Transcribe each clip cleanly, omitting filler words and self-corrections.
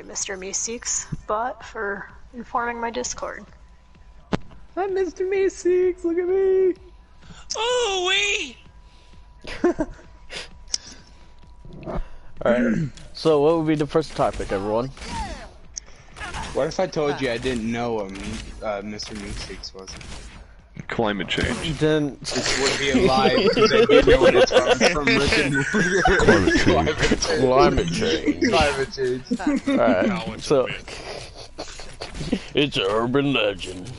Mr. Meeseeks bot for informing my Discord. I'm Mr. Meeseeks, look at me! Oh, wee! Alright, so what would be the first topic, everyone? What if I told you I didn't know what Mr. Meeseeks was? Climate change. Then This would be a lie because I didn't know what it's from Rick and Morty. climate change. Climate change. Alright, so it's an urban legend.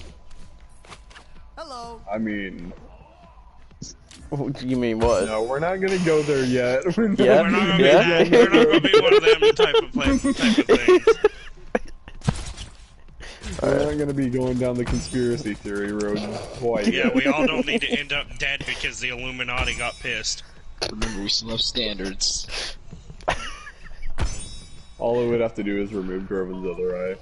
Hello. I mean, You mean what? no, we're not gonna go there yet. Yeah? We're not gonna Yeah? be that. We're not gonna be one of them type of things. We're not gonna be going down the conspiracy theory road quite Yeah, yet. we all don't need to end up dead because the Illuminati got pissed. Remember, we still have standards. All it would have to do is remove Groven's other eye.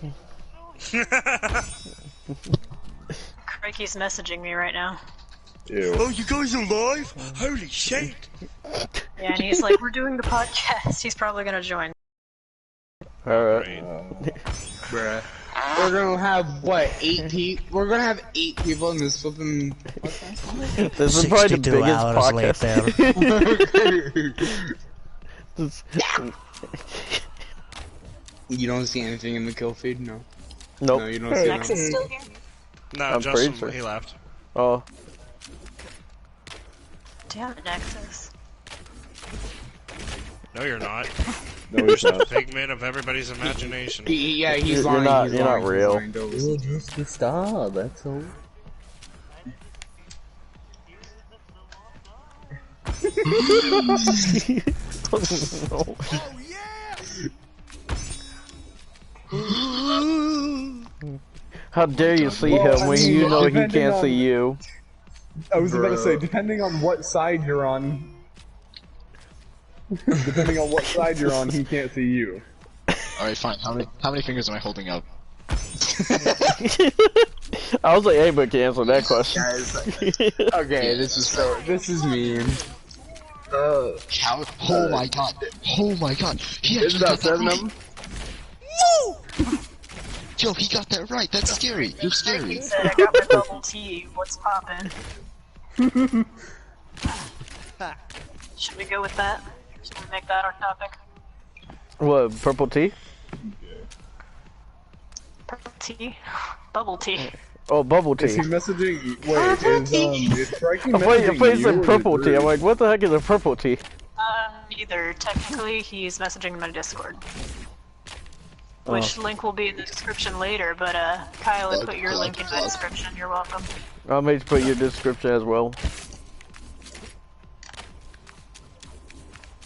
Crikey's messaging me right now. Ew. Oh, you guys alive? Holy shit! Yeah, and he's like, we're doing the podcast. He's probably gonna join. Alright. Bruh. We're gonna have, what, 8 people? We're gonna have 8 people in this flipping podcast? This is probably the biggest podcast. You don't see anything in the kill feed? No. Nope. No, you don't see Max nothing. is still here? No, I'm Justin, pretty sure. he left. Oh. Damn it, Nexus. No, you're not. No, he's not. Figment of everybody's imagination. Yeah, he's You're lying. not- he's you're lying, not he's real. lying, don't listen. Just a star, that's all. No. How dare you see Well, him I when mean, you know he depending can't on- see you? I was about to say, Bruh. depending on what side you're on, he can't see you. Alright, fine. How many fingers am I holding up? I was like, hey, but can answer that question. Guys, okay, this is mean. How? Oh my god. Oh my god. He There's actually about got that 7 of right. them. Yo, he got that right. That's scary. You're scary. Crikey said, I got my bubble tea. What's poppin'? Should we go with that? Should we make that our topic? What, purple tea? Purple tea? Bubble tea. Oh, bubble Is he tea. messaging? Wait, is Crikey I thought you messaging you said or purple tea. I'm Drew? like, what the heck is a purple tea? Either. Technically, he's messaging my Discord. Which link will be in the description later, but Kyle had put your link in my description. You're welcome. I'll make you put your description as well.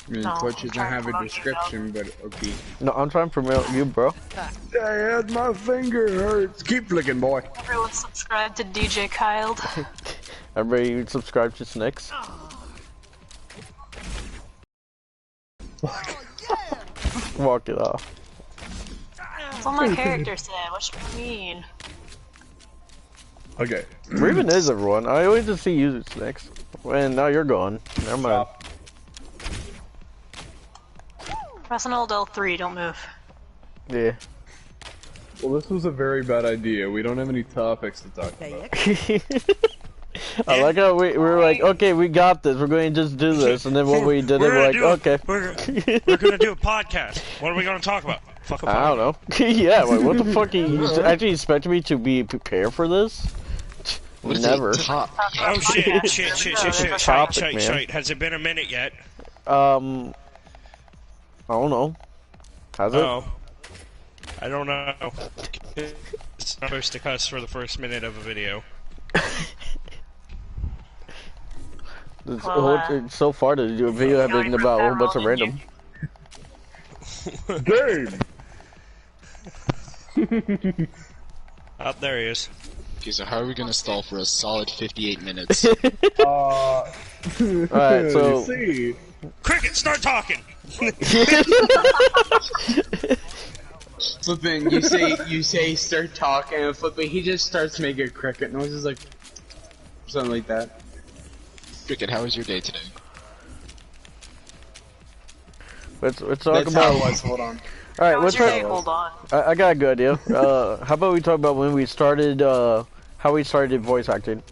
I mean, No, Twitch I'm doesn't trying to have a promote description, but okay. No, I'm trying to promote you, bro. Dad, my finger hurts. Keep flicking, boy. Everyone subscribe to DJ Kyle. Everybody subscribe to Snicks. Walk it off. That's what my character said. What should we mean? Okay. Raven is everyone. I always just see you, Snicks. And now you're gone. Never mind. Press an old L3, don't move. Yeah. Well, this was a very bad idea. We don't have any topics to talk about. I like how we were like, okay, we got this. We're going to just do this, and then when we did it, we're like, okay. We're gonna do a podcast. What are we gonna talk about? Fuck a podcast. I don't know. Yeah, like, what the fuck are you actually expecting me to be prepared for this? What is Never. a top? Oh shit. Topic, man. Has it been a minute yet? I don't know. Has it? Oh. I don't know. It's not supposed to cuss for the first minute of a video. So far, the video has been about a whole bunch of random. Game! Oh, there he is. Okay, so how are we gonna stall for a solid 58 minutes? Alright, so... See, Cricket, start talking! Flipping, you say start talking, and flipping, he just starts making cricket noises like something like that. Cricket, how was your day today? Let's talk That's about... how it was, hold on. Alright, How was what's your day? our... Hold on. I got a good idea. How about we talk about when we started, how we started voice acting?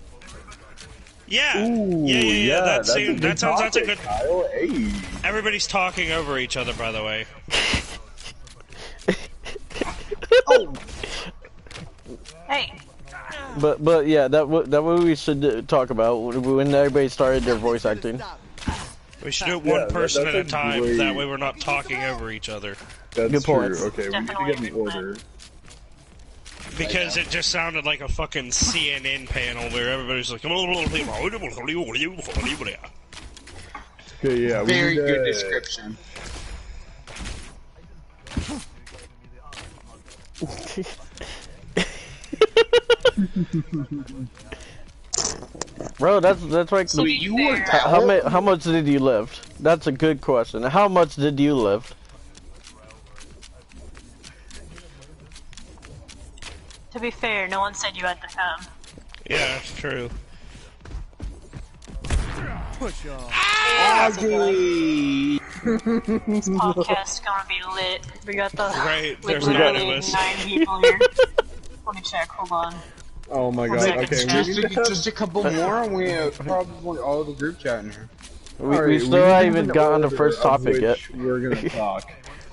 Yeah. Ooh, Yeah. That that's a sounds good that's a topic, good. Kyle. Hey. Everybody's talking over each other, by the way. Oh, Hey, But yeah, that what we should talk about when everybody started their voice acting. We should do it one person at a that's a time. great- That way we're not talking over each other. That's Good true. point. Okay, we need to get an order. Because it just sounded like a fucking CNN panel where everybody's like, Okay, yeah, we very need good to- description. Bro, that's like So the, you were how much did you lift? That's a good question. How much did you lift? to be fair, no one said you had to come. yeah, it's true. ugly. This podcast gonna be lit. We got the Right, like there's literally 9 of us. 9 people here. Let me check. Hold on. Oh my god, second, okay, Jeff. we need to have... Just a couple more, and we have probably all the group chat in here. We Alright, still need haven't to even have got on an the first order of topic yet. which we're gonna talk.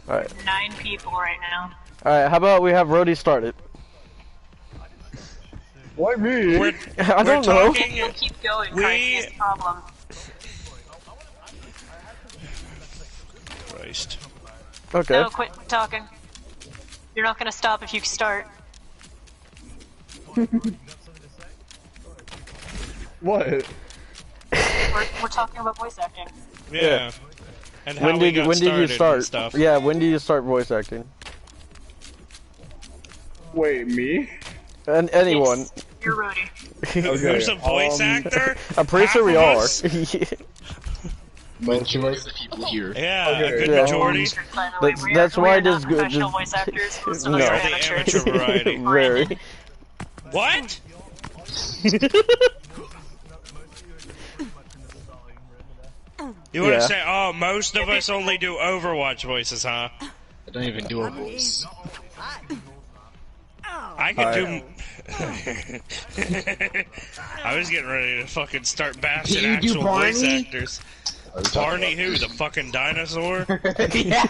Alright. 9 people right now. Alright, how about we have Rhodey start it? Why me? We're, I we're don't know. talking. We'll keep going. We- Cardi is the problem. Christ. Okay. No, quit talking. You're not gonna stop if you start. What? We're talking about voice acting. Yeah. And how When we did got when did you started and start? stuff. Yeah, when did you start voice acting? Wait, me? And anyone. Yes, you're Rudy. Okay, Who's a voice actor? I'm pretty sure we Half of are. us? Majority of the people here. Yeah, Okay. a good Yeah. majority. By the way, That's we why are not this good- professional this- voice actors. Most of No. us We're are the amateurs. amateur variety. Very. What? You want to Yeah. say, oh, most of us only do Overwatch voices, huh? I don't even do a voice. I could do. I was getting ready to fucking start bashing Can you do actual voice Barney? actors. Barney who? The fucking dinosaur? Yeah.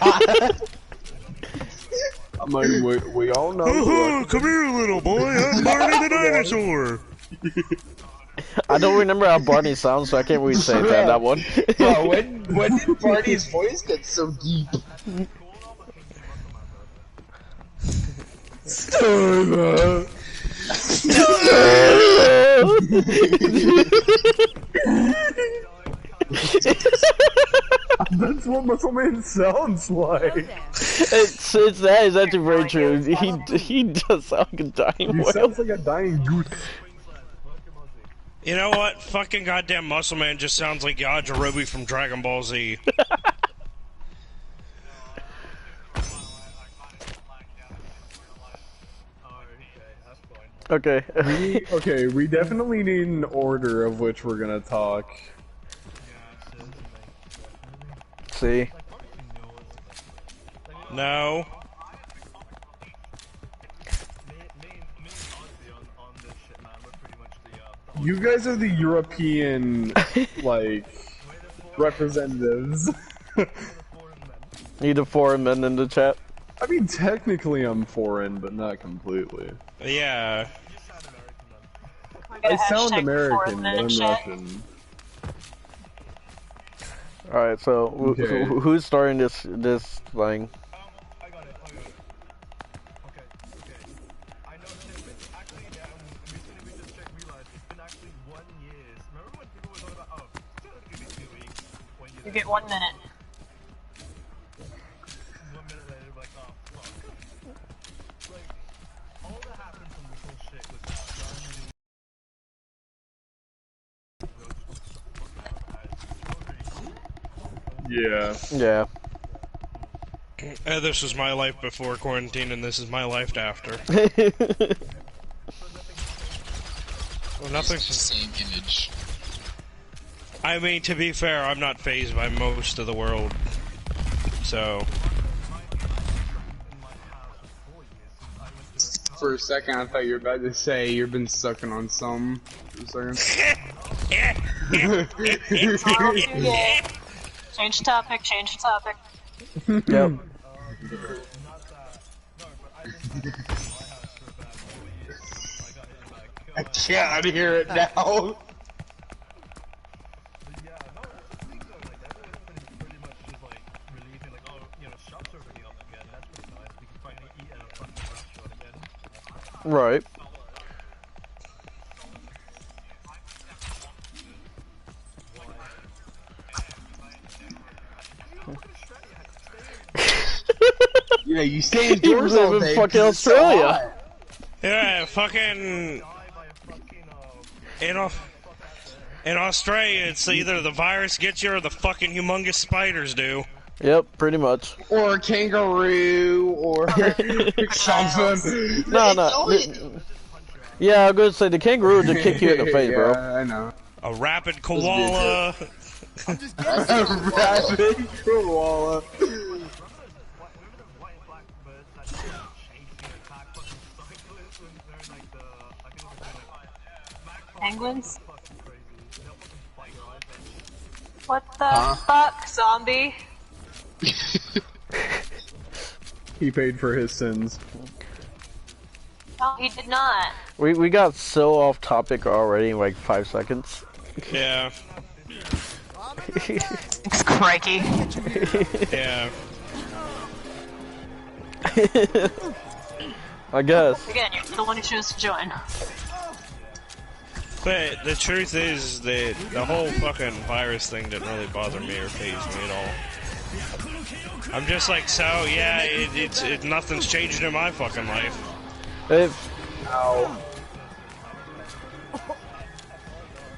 I mean, we all know. Come here, little boy. I'm Barney the dinosaur. I don't remember how Barney sounds, so I can't really say that one. Bro, when did Barney's voice get so deep? That's what Muscle Man sounds like. It's that is actually very true. He does sound like a dying He whale. sounds like a dying goose. You know what? Fucking goddamn Muscle Man just sounds like Yajirobe from Dragon Ball Z. Okay. Okay, we definitely need an order of which we're gonna talk. See. No. You guys are the European, like, representatives. Need a foreign men in the chat. I mean, technically I'm foreign, but not completely. Yeah. We got a I sound hashtag American, but for I'm chat. Russian. Alright, so Okay. who's starting this thing? You get 1 minute. Yeah. Yeah. This was my life before quarantine, and this is my life after. Well, nothing. It's the same image. I mean, to be fair, I'm not fazed by most of the world. So. For a second, I thought you were about to say you've been sucking on some. For a second. Change the topic, change the topic. Yep. I can't hear it now. Right. Yeah, you stay indoors all live day. in fucking Australia. Yeah, fucking. In Australia, it's either the virus gets you or the fucking humongous spiders do. Yep, pretty much. Or a kangaroo, or something. No. Yeah, I'm gonna say the kangaroo would kick you in the face, bro. Yeah, I know. A rapid koala. A rapid koala. Penguins? What the fuck, zombie? He paid for his sins. No, he did not. We got so off topic already in like 5 seconds. Yeah. Crikey. Yeah. I guess. Again, you're the one who chose to join. But the truth is that the whole fucking virus thing didn't really bother me or faze me at all. I'm just like, so yeah, it's nothing's changing in my fucking life. Ow.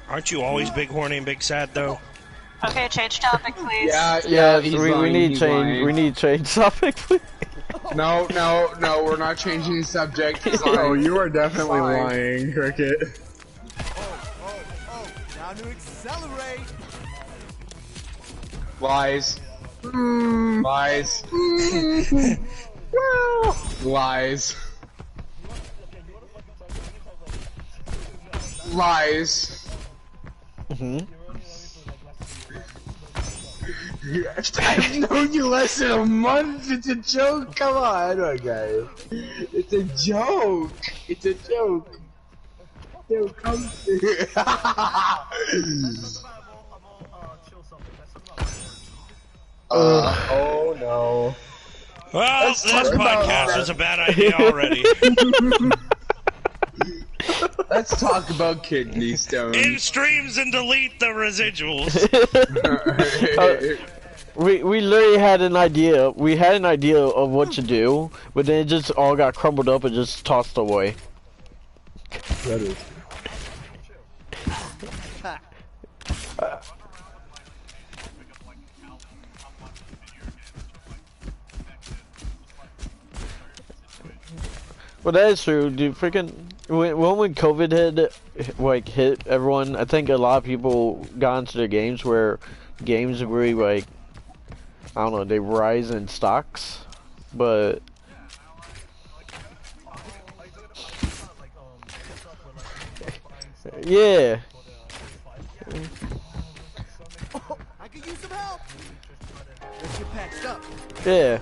Aren't you always big horny and big sad though? Okay, change topic, please. Yeah, we need change. We need change topic, please. No, we're not changing the subject. Oh, you are definitely lying, Cricket. Now to accelerate. Lies. Lies. Lies. Lies. I've known you less than a month. It's a joke. Come on, guys. It's a joke. It's a joke. Yo, come. Oh no. Well, this podcast was a bad idea already. Let's talk about kidney stones. In streams and delete the residuals. We literally had an idea. We had an idea of what to do, but then it just all got crumbled up and just tossed away. That is. Well, that is true, dude. Freaking when COVID hit everyone, I think a lot of people got into the games where games really like, I don't know, they rise in stocks, but yeah. I could use some help. Let's get patched up. Yeah.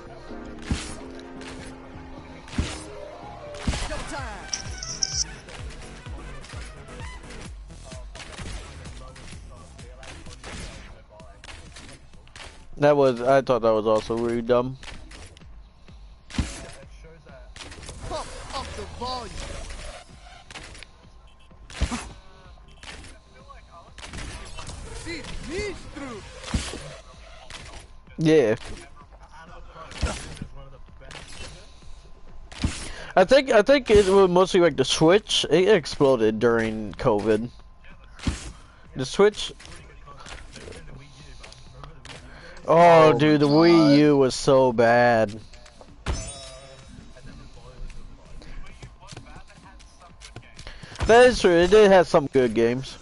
That was, I thought that was also really dumb. Pump up the volume. See me through. Yeah. I think it was mostly like the Switch. It exploded during COVID. The Switch. Oh, dude, the Wii U was so bad. That is true. It did have some good games.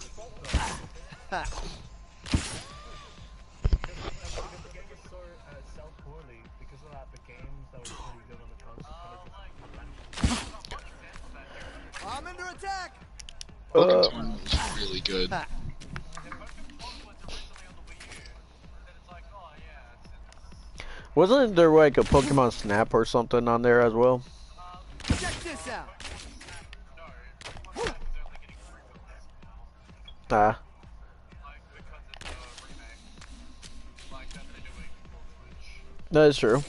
under attack. Pokemon Tournament was really good. Wasn't there like a Pokemon Snap or something on there as well? Check this out. Ah. That is true.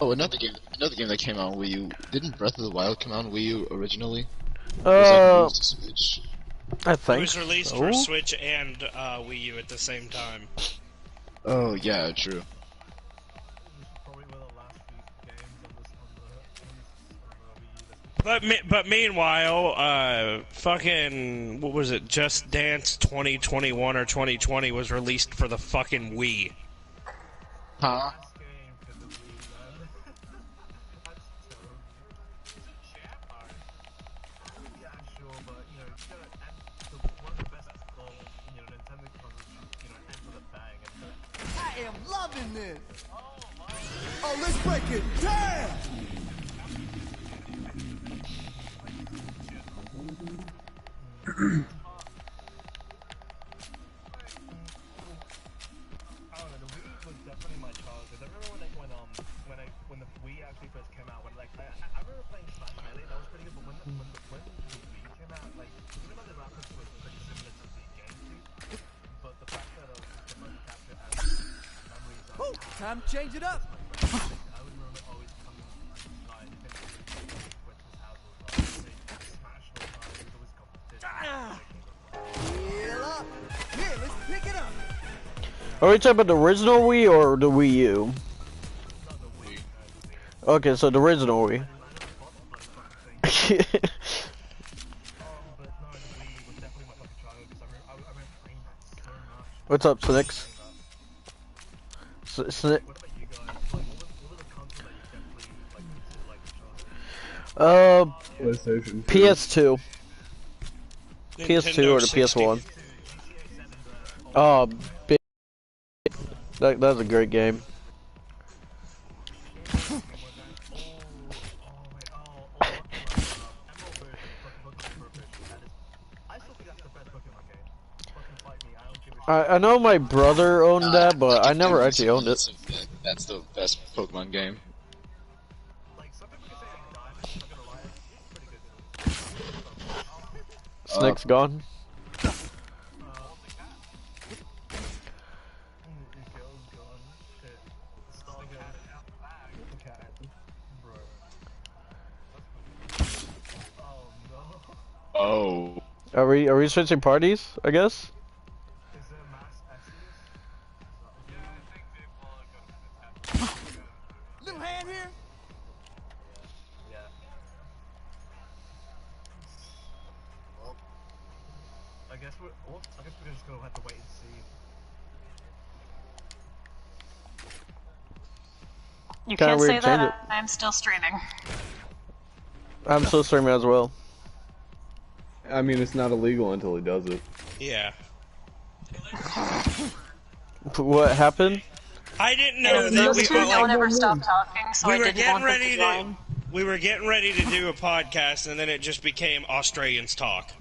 Oh, another game that came out on Wii U. Didn't Breath of the Wild come out on Wii U originally? Was that moved to Switch? I It think was released for Switch and Wii U at the same time. Oh yeah, true. But meanwhile, fucking what was it? Just Dance 2021 or 2020 was released for the fucking Wii. Huh? I am loving this. Oh, let's break it. Damn. Time to change it up. Heal up. Here, let's pick it up. Are we talking about the original Wii or the Wii U? Okay, so the original Wii. What's up, Snix? PlayStation 2. PS2. PS2 or the 60. PS1? Oh, that's a great game. I know my brother owned that, but I never actually owned it. That's the best Pokemon game. Snake's gone. Oh. Are we switching parties? I guess. Little hand here. I guess we're just gonna have to wait and see. You Kinda can't say weird, change that. I'm still streaming. I'm still streaming as well. I mean, it's not illegal until he does it. Yeah. What happened? I didn't know that Those we two were don't like, ever stop talking, so we I were didn't getting want them ready to join. we were getting ready to do a podcast, and then it just became Australians talk.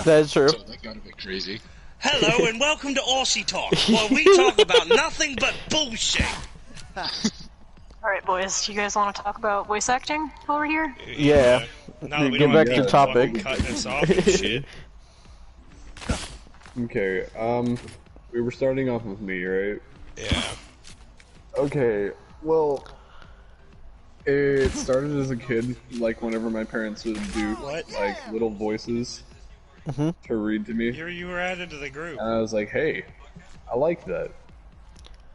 That is true. So that got a bit crazy. Hello and welcome to Aussie Talk, where we talk about nothing but bullshit. Alright, boys, do you guys want to talk about voice acting while we're here? Yeah. Now that we Get don't back have to people topic. fucking cutting us off and shit. Okay, we were starting off with me, right? Yeah. Okay, well, it started as a kid, like whenever my parents would do like little voices to read to me. You were added to the group. And I was like, hey, I like that.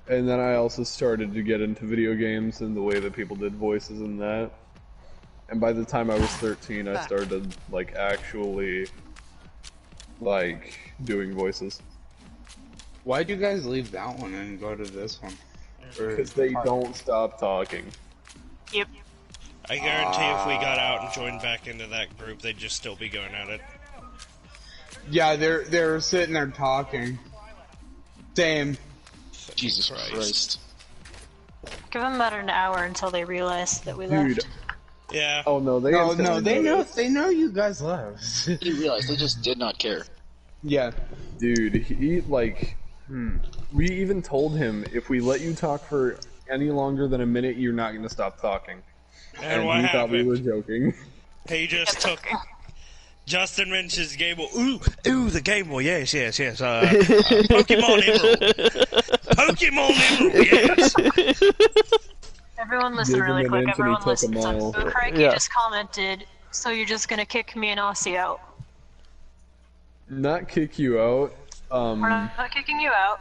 And then I also started to get into video games and the way that people did voices and that. And by the time I was 13, I started, like, actually, like, doing voices. Why'd you guys leave that one and go to this one? Because they don't stop talking. Yep. I guarantee if we got out and joined back into that group, they'd just still be going at it. Yeah, they're sitting there talking. Same. Jesus Christ. Give them about an hour until they realize that we left. Dude, Yeah. Oh no, they they know you guys left. You realize they just did not care. Yeah. Dude, he like, we even told him if we let you talk for any longer than a minute, you're not gonna stop talking. And what he thought we were happened? joking. He just took. Justin mentions Game Boy. Ooh, the Game Boy. Yes. Pokemon Emerald. Pokemon Emerald. Yes. Everyone listen Gave him really an quick. inch and he Everyone took a listen. So mile. Craig, Yeah. you just commented, so you're just gonna kick me and Aussie out. Not kick you out. We're not kicking you out.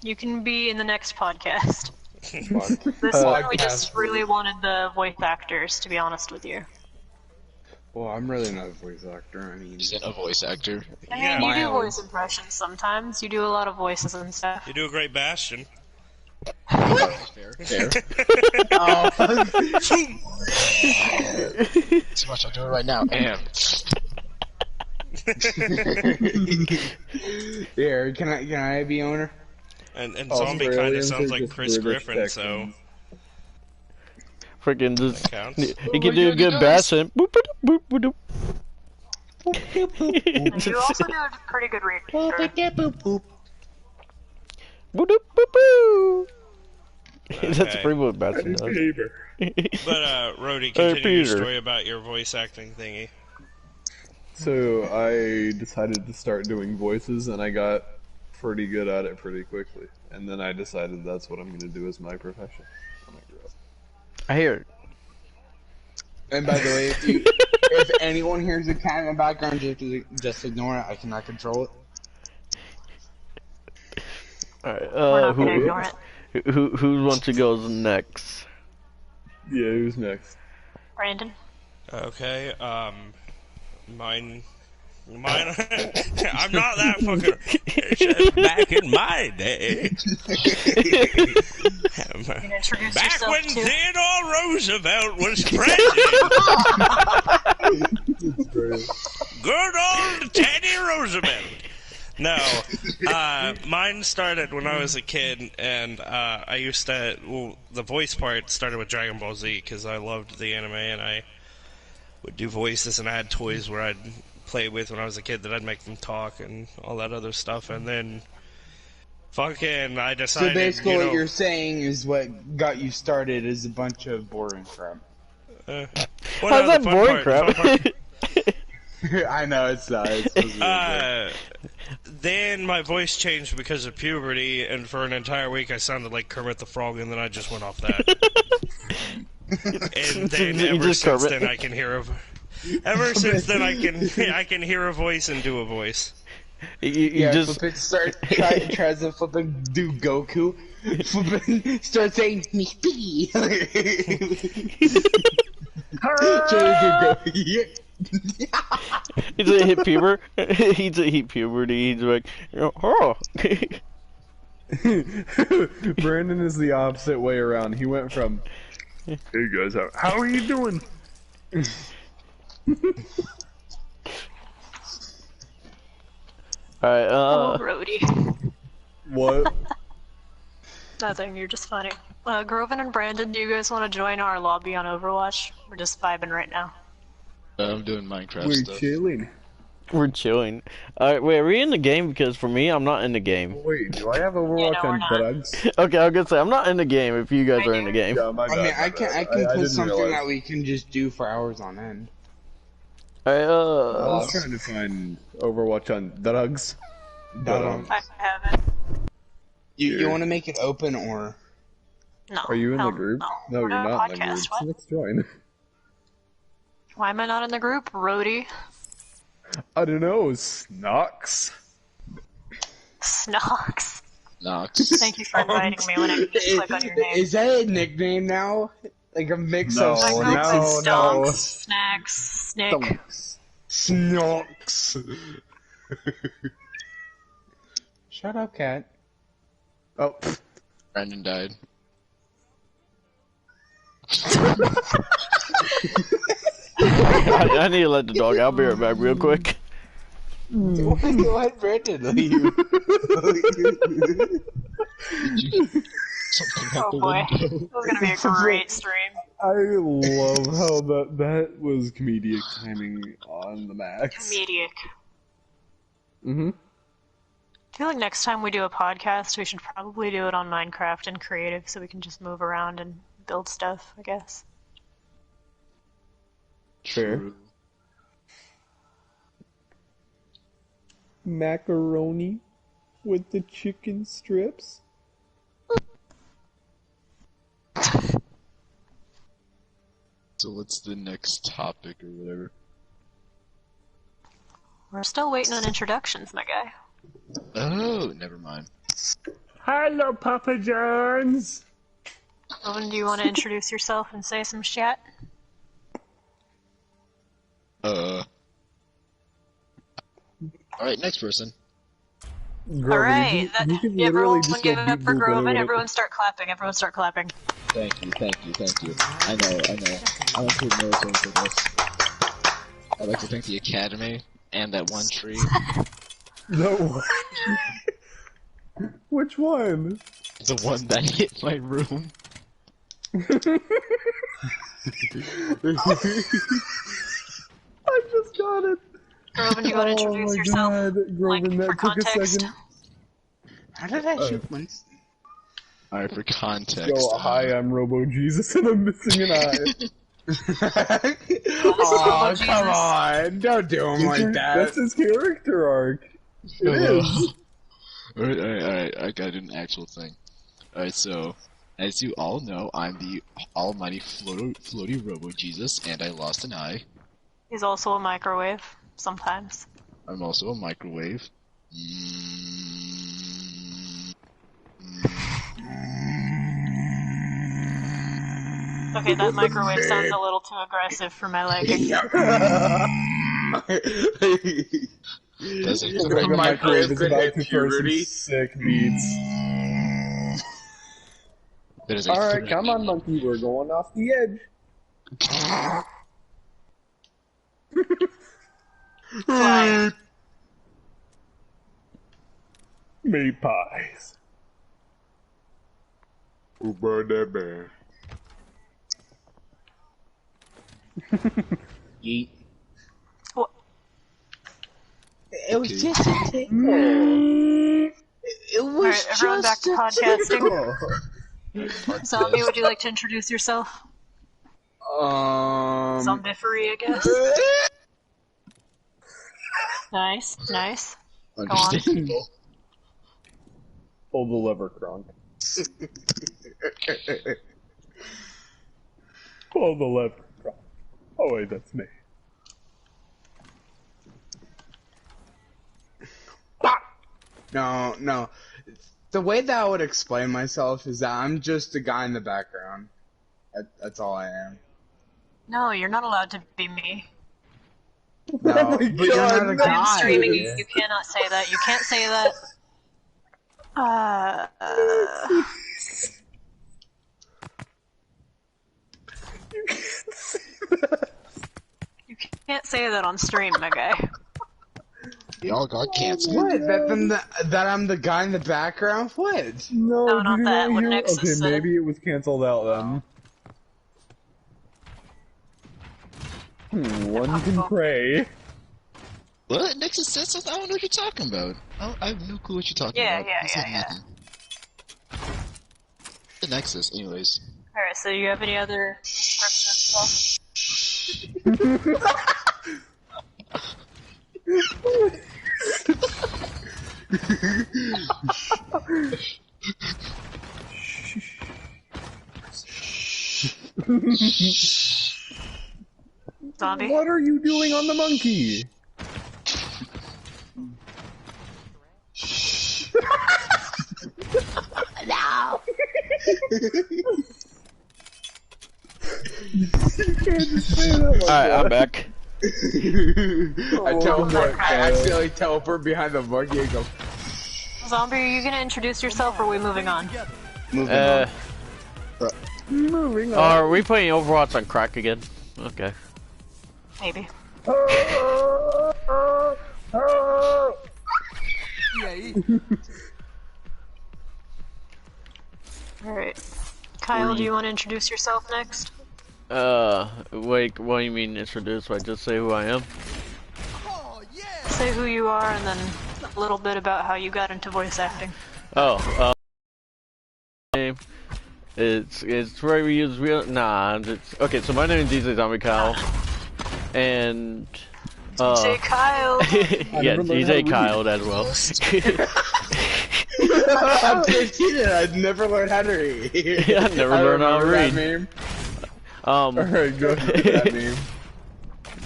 You can be in the next podcast. This one, we just really wanted the voice actors, to be honest with you. Well, I'm really not a voice actor. I mean, He's a voice actor. I mean, Yeah. you do Mild. voice impressions sometimes. You do a lot of voices and stuff. You do a great Bastion. Fair. oh, Too much. I'll do it right now. here, can I be owner? And Australians Zombie kind are of sounds like just Chris British Griffin, so Texans. Freaking just. that counts. He can do a good Bastion. Boop, boop, boop, boop, And you also do a pretty good read. boop. Boop, boop, boop, boop. That's Okay. pretty much Bastion does. But Rhodey, Hey, continue your Peter. story about your voice acting thingy. So I decided to start doing voices, and I got pretty good at it pretty quickly. And then I decided that's what I'm going to do as my profession when I grow up. I hear it. And by the way, if anyone hears a cat in the background, just ignore it. I cannot control it. Alright, We're not gonna ignore it. who wants to go next? Yeah, who's next? Brandon? Okay, mine. I'm not that fucking. Back in my day. You can introduce Back yourself when too. Theodore Roosevelt was president. Good old Teddy Roosevelt. No, mine started when I was a kid, and I used to. Well, the voice part started with Dragon Ball Z because I loved the anime, and I would do voices, and I had toys where I'd play with when I was a kid that I'd make them talk and all that other stuff, and then fucking I decided. So basically, you know, what you're saying is what got you started is a bunch of boring crap. How's that boring crap? I know it's not. It's supposed to be Then my voice changed because of puberty, and for an entire week I sounded like Kermit the Frog, and then I just went off that. And then You ever just since Kermit. then I can hear a. Ever since then I can hear a voice and do a voice. You yeah, just Flippin tries to flipping do Goku. Flippin starts saying Nippy. he's a hit puber. He's a hit puberty. He's like, oh. Brandon is the opposite way around. He went from, "Hey guys, how are you doing?" Alright, Oh, Brody. What? Nothing, you're just funny. Groven and Brandon, do you guys want to join our lobby on Overwatch? We're just vibing right now. I'm doing Minecraft We're stuff. chilling. we're chilling. Alright, wait, are we in the game? Because for me, I'm not in the game. Wait, do I have Overwatch Yeah, no, we're on not. drugs? Okay, I was gonna say, I'm not in the game if you guys are in the game. Yeah, my I bad, mean, my I can bad. put didn't something realize. that we can just do for hours on end. Alright, I was trying to find Overwatch on drugs. I haven't. You want to make it open or? No. Are you in the hell group? No, No, we're you're on a not in the group. podcast, So what? let's join. Why am I not in the group? Rhodey. I don't know, Snox. Snox. Nox. Thank you for inviting me when I can just click on your name. Is that a nickname now? Like a mix No, of no, Snox Stonks, Snacks, Snick. and Snox. Shut up, cat. Oh, Brandon died. I need to let the dog out. I'll be right back real quick. Why Brandon leave? Something out Oh the boy. window. This is gonna be a great stream. I love how that was comedic timing on the max. Comedic. Mm-hmm. I feel like next time we do a podcast, we should probably do it on Minecraft and creative so we can just move around and build stuff, I guess. Fair. Macaroni with the chicken strips. So what's the next topic or whatever? We're still waiting on introductions, my guy. Oh, never mind. Hello, Papa John's. Owen, do you want to introduce yourself and say some shit? Alright, next person. Alright, everyone give it up for Groven, everyone start clapping, Thank you. I know. I went to a military for this. I'd like to thank the Academy and that one tree. No. Which one? The one that hit my room. I just got it. Groven, do you want to introduce yourself? Groven, for context? How did I shoot once? Alright, for context. Yo, hi, I'm Robo Jesus and I'm missing an eye. Oh, come on. Don't do him like that. That's his character arc. It is. Alright, I got an actual thing. Alright, so, as you all know, I'm the almighty floaty Robo Jesus, and I lost an eye. He's also a microwave, sometimes. I'm also a microwave. Okay, that microwave sounds a little too aggressive for my liking. Does it? The microwave is about to throw some sick beats. Alright, come on, monkey, we're going off the edge. Fly. Meat pies. Yeet. What? It was just a tickle. It was Alright, everyone back to podcasting. tickle. Zombie, would you like to introduce yourself? Zombifery, I guess. Nice. Go on. Understandable. Pull the lever, Kronk. Pull the lever, Kronk. Oh wait, that's me. No. The way that I would explain myself is that I'm just a guy in the background. That's all I am. No, you're not allowed to be me. No, but you're not a guy. I'm streaming you. You cannot say that. You can't say that. You can't say that on stream, my guy. Y'all got canceled. What? That I'm the guy in the background? What? No, not that. What hear? Nexus Okay, said. maybe it was canceled out then. One can pray. What? Nexus said something? I don't know what you're talking about. I have no clue what you're talking about. He said nothing. The Nexus, anyways. Alright, so do you have any other questions? Zombie? What are you doing on the monkey? No! You can't just say that like Alright, I'm back. I accidentally teleport behind the monkey and go. Zombie, are you gonna introduce yourself or are we moving on? Moving on. Are we playing Overwatch on crack again? Okay. Maybe. Alright. Kyle, do you want to introduce yourself next? Wait, what do you mean introduce? I just say who I am? Oh, yeah! Say who you are and then a little bit about how you got into voice acting. Oh, name. It's where we use real. Nah, it's okay. So my name is DJ Zombie Kyle, and DJ Kyle. yeah, DJ Kyle as well. I'm 15 and I'd never learned how to read. Yeah, I never learned how to read. Alright, go ahead with that meme.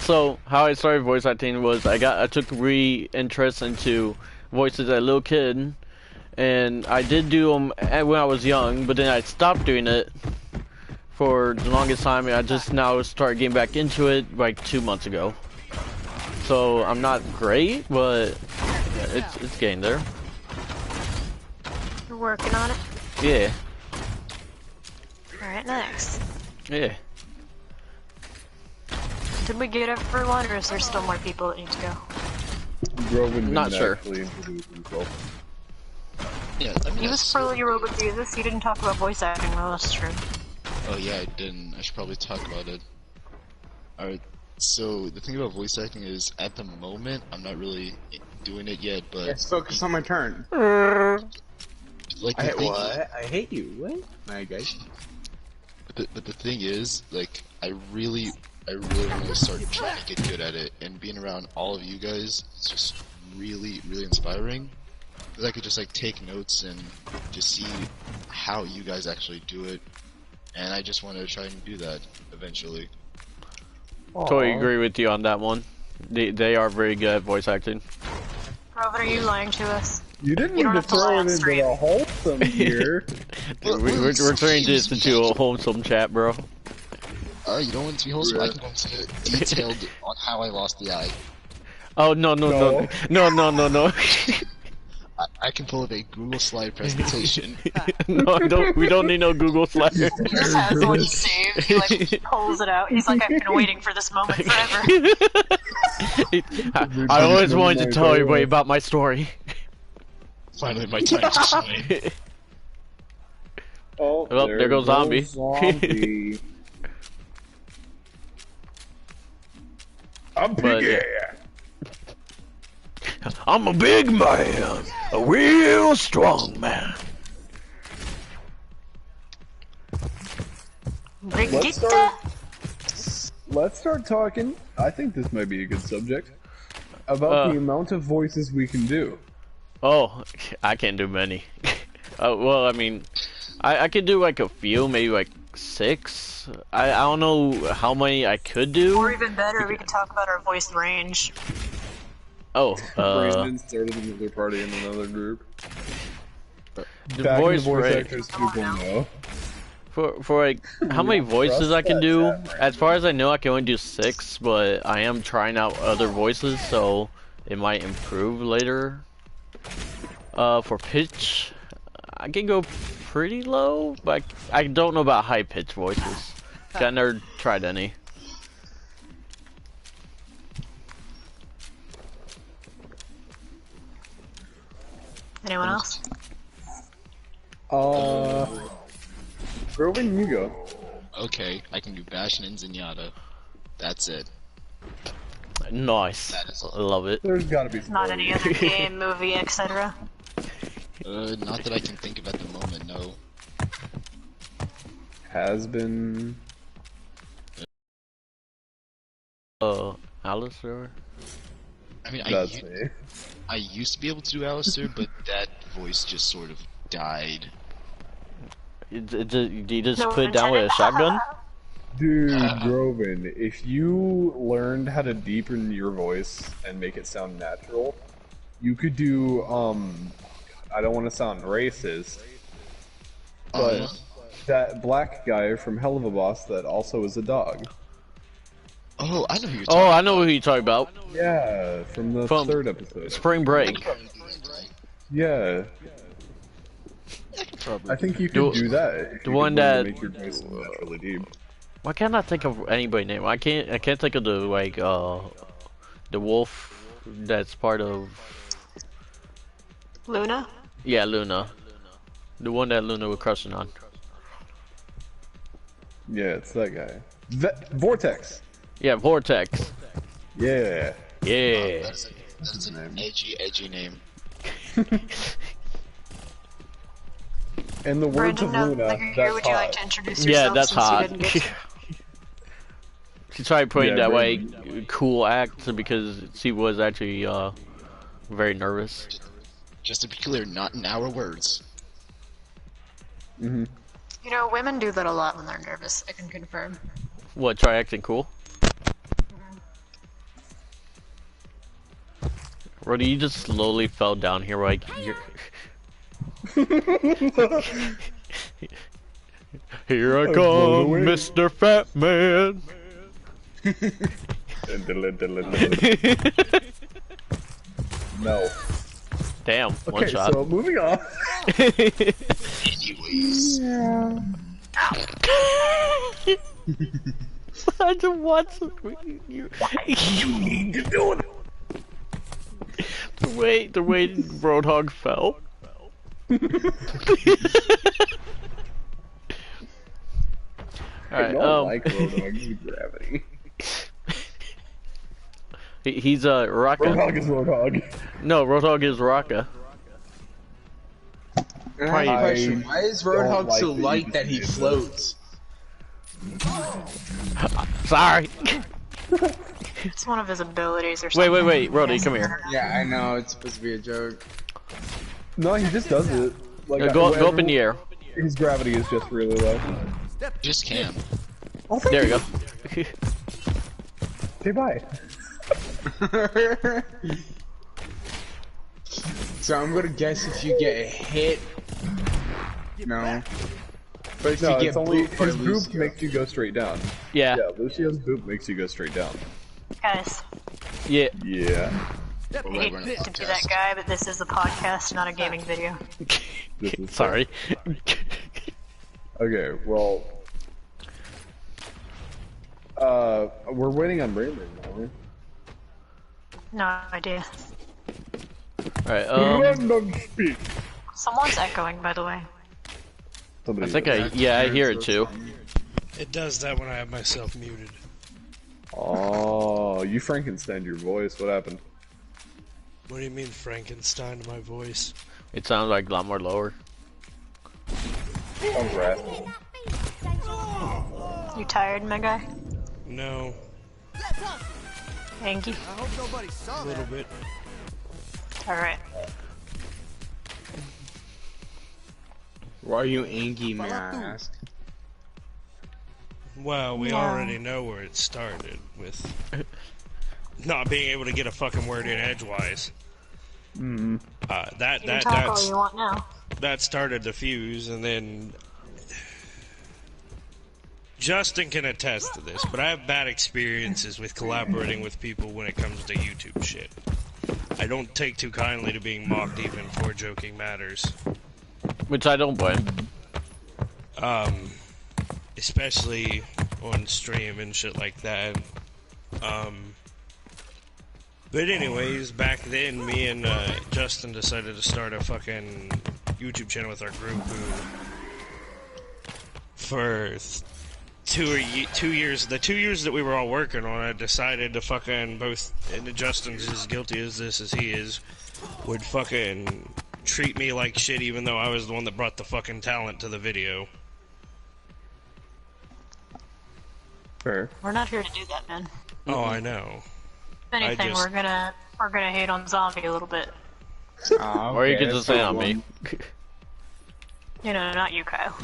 So how I started voice acting was I took interest into voices as a little kid, and I did do them when I was young, but then I stopped doing it for the longest time, and I just now started getting back into it like 2 months ago. So I'm not great, but it's getting there. You're working on it? Yeah. Alright, next. Yeah. Did we get everyone, or is there still more people that need to go? Groven Not didn't sure. actually introduce himself. Yeah, I mean, He was Furley Robot Jesus. He didn't talk about voice acting, though, that's true. Oh yeah, I didn't. I should probably talk about it. Alright, so the thing about voice acting is, at the moment, I'm not really doing it yet, but... Let's focus on my turn. Like, the thing What? I hate you. What? Alright, guys. But the thing is, like, I really want to start trying to get good at it, and being around all of you guys is just really inspiring. Because I could just, like, take notes and just see how you guys actually do it, and I just want to try and do that eventually. Totally agree with you on that one. They are very good at voice acting. Robin, are you lying to us? You didn't You need don't to have to lie throw it on into stream. the wholesome here. We're turning this into a wholesome chat, bro. You don't want it to be wholesome? I can go into detailed on how I lost the eye. Oh no. I can pull up a Google slide presentation. No, we don't need no Google Slide. He just has one saved. He like pulls it out. He's like, I've been waiting for this moment forever. I always wanted to tell everybody about my story. Finally, my time to shine. Oh, Well, there goes Zombie. Zombie. I'm But, piggy. I'm a big man, a real strong man. Brigitte? Let's start talking. I think this might be a good subject about the amount of voices we can do. Oh, I can't do many. Well, I mean, I could do like a few, maybe like 6. I don't know how many I could do. Or even better, we could talk about our voice range. Oh, Brandon started another party in another group. the Back voice in the voice range. actors 2.0. For like how many voices I can do, as far as I know, I can only do 6, but I am trying out other voices, so it might improve later. For pitch, I can go pretty low, but I don't know about high pitch voices. 'Cause I never tried any. Anyone else? Groven, you go. Okay, I can do Bastion and Zenyatta. That's it. Nice, That is I love it. There's gotta be some Not any other game, movie, etc. Not that I can think of at the moment, no. Has been. Alistair? I mean, That's me. I used to be able to do Alistair, but that voice just sort of died. Do you just No put it down with a shotgun? Dude, Groven, if you learned how to deepen your voice and make it sound natural, you could do, I don't want to sound racist, but that black guy from Hell of a Boss that also is a dog. Oh, I know who you're talking Oh, I know who you're talking about. Yeah, from the From 3rd episode. Spring Break. Yeah. I think you could do that. If the you one could learn that- to make your voice naturally deep. Why can't I think of anybody's name? I can't think of the like the wolf that's part of Luna? yeah, Luna. The one that Luna was crushing on. Yeah, it's that guy. Vortex. Yeah, Vortex. Yeah. Yeah. That's an edgy name. In the words Brandon, of Luna, that's would you like hot. to introduce Yeah, yourself that's since hot. you didn't get to? She tried putting Yeah, that way cool act because she was actually very nervous. Just to be clear, not in our words. Mm-hmm. You know, women do that a lot when they're nervous. I can confirm. What? Try acting cool? Roddy, you just slowly fell down here like you're... Here I come, Mr. Fat Man. No. Damn, one Okay, shot. so moving on. Anyways. I just watched you. The way Roadhog fell. Alright, I don't like Roadhog's gravity. He's Raka. Roadhog is Roadhog. No, Roadhog is Raka. I have a question. Why is Roadhog like so that light you that he did this. floats? Sorry. It's one of his abilities or something. Wait, Roddy, come here. Yeah, I know, it's supposed to be a joke. No, he just does it. Like, Go up in the air. His gravity is just really low. Just can. Oh, thank There you. you go. Say bye. So I'm gonna guess if you get hit... No. But if No, you it's get only booped by his boop Lucio. makes you go straight down. Yeah. Yeah, Lucio's boop makes you go straight down. Guys, Yeah. Yeah. I hate to be that guy, but this is a podcast, not a gaming video. This is Sorry. Okay, well... we're waiting on Brandon now. No idea. Alright, Random speak. Someone's echoing, by the way. Somebody I think I hear it too. It does that when I have myself muted. Oh, you Frankenstein your voice. What happened? What do you mean Frankenstein to my voice? It sounds like a lot more lower. Oh, rat. You tired, my guy? No, Angie? I hope nobody saw a little bit. Why Alright. are you angry, may I ask? Well, we Yeah. already know where it started with not being able to get a fucking word in edgewise. Mm. You can talk all you want now. That started the fuse, and then Justin can attest to this, but I have bad experiences with collaborating with people when it comes to YouTube shit. I don't take too kindly to being mocked even for joking matters. Which I don't blame. Especially on stream and shit like that. But anyways, back then, me and Justin decided to start a fucking YouTube channel with our group who, for 2 years, the 2 years that we were all working on it, decided to fucking both, and Justin's as guilty as this as he is, would fucking treat me like shit even though I was the one that brought the fucking talent to the video. Fair. We're not here to do that, man. Oh, I know. If anything, just- we're gonna hate on Zombie a little bit. Or you can just say on me. You know, not you, Kyle.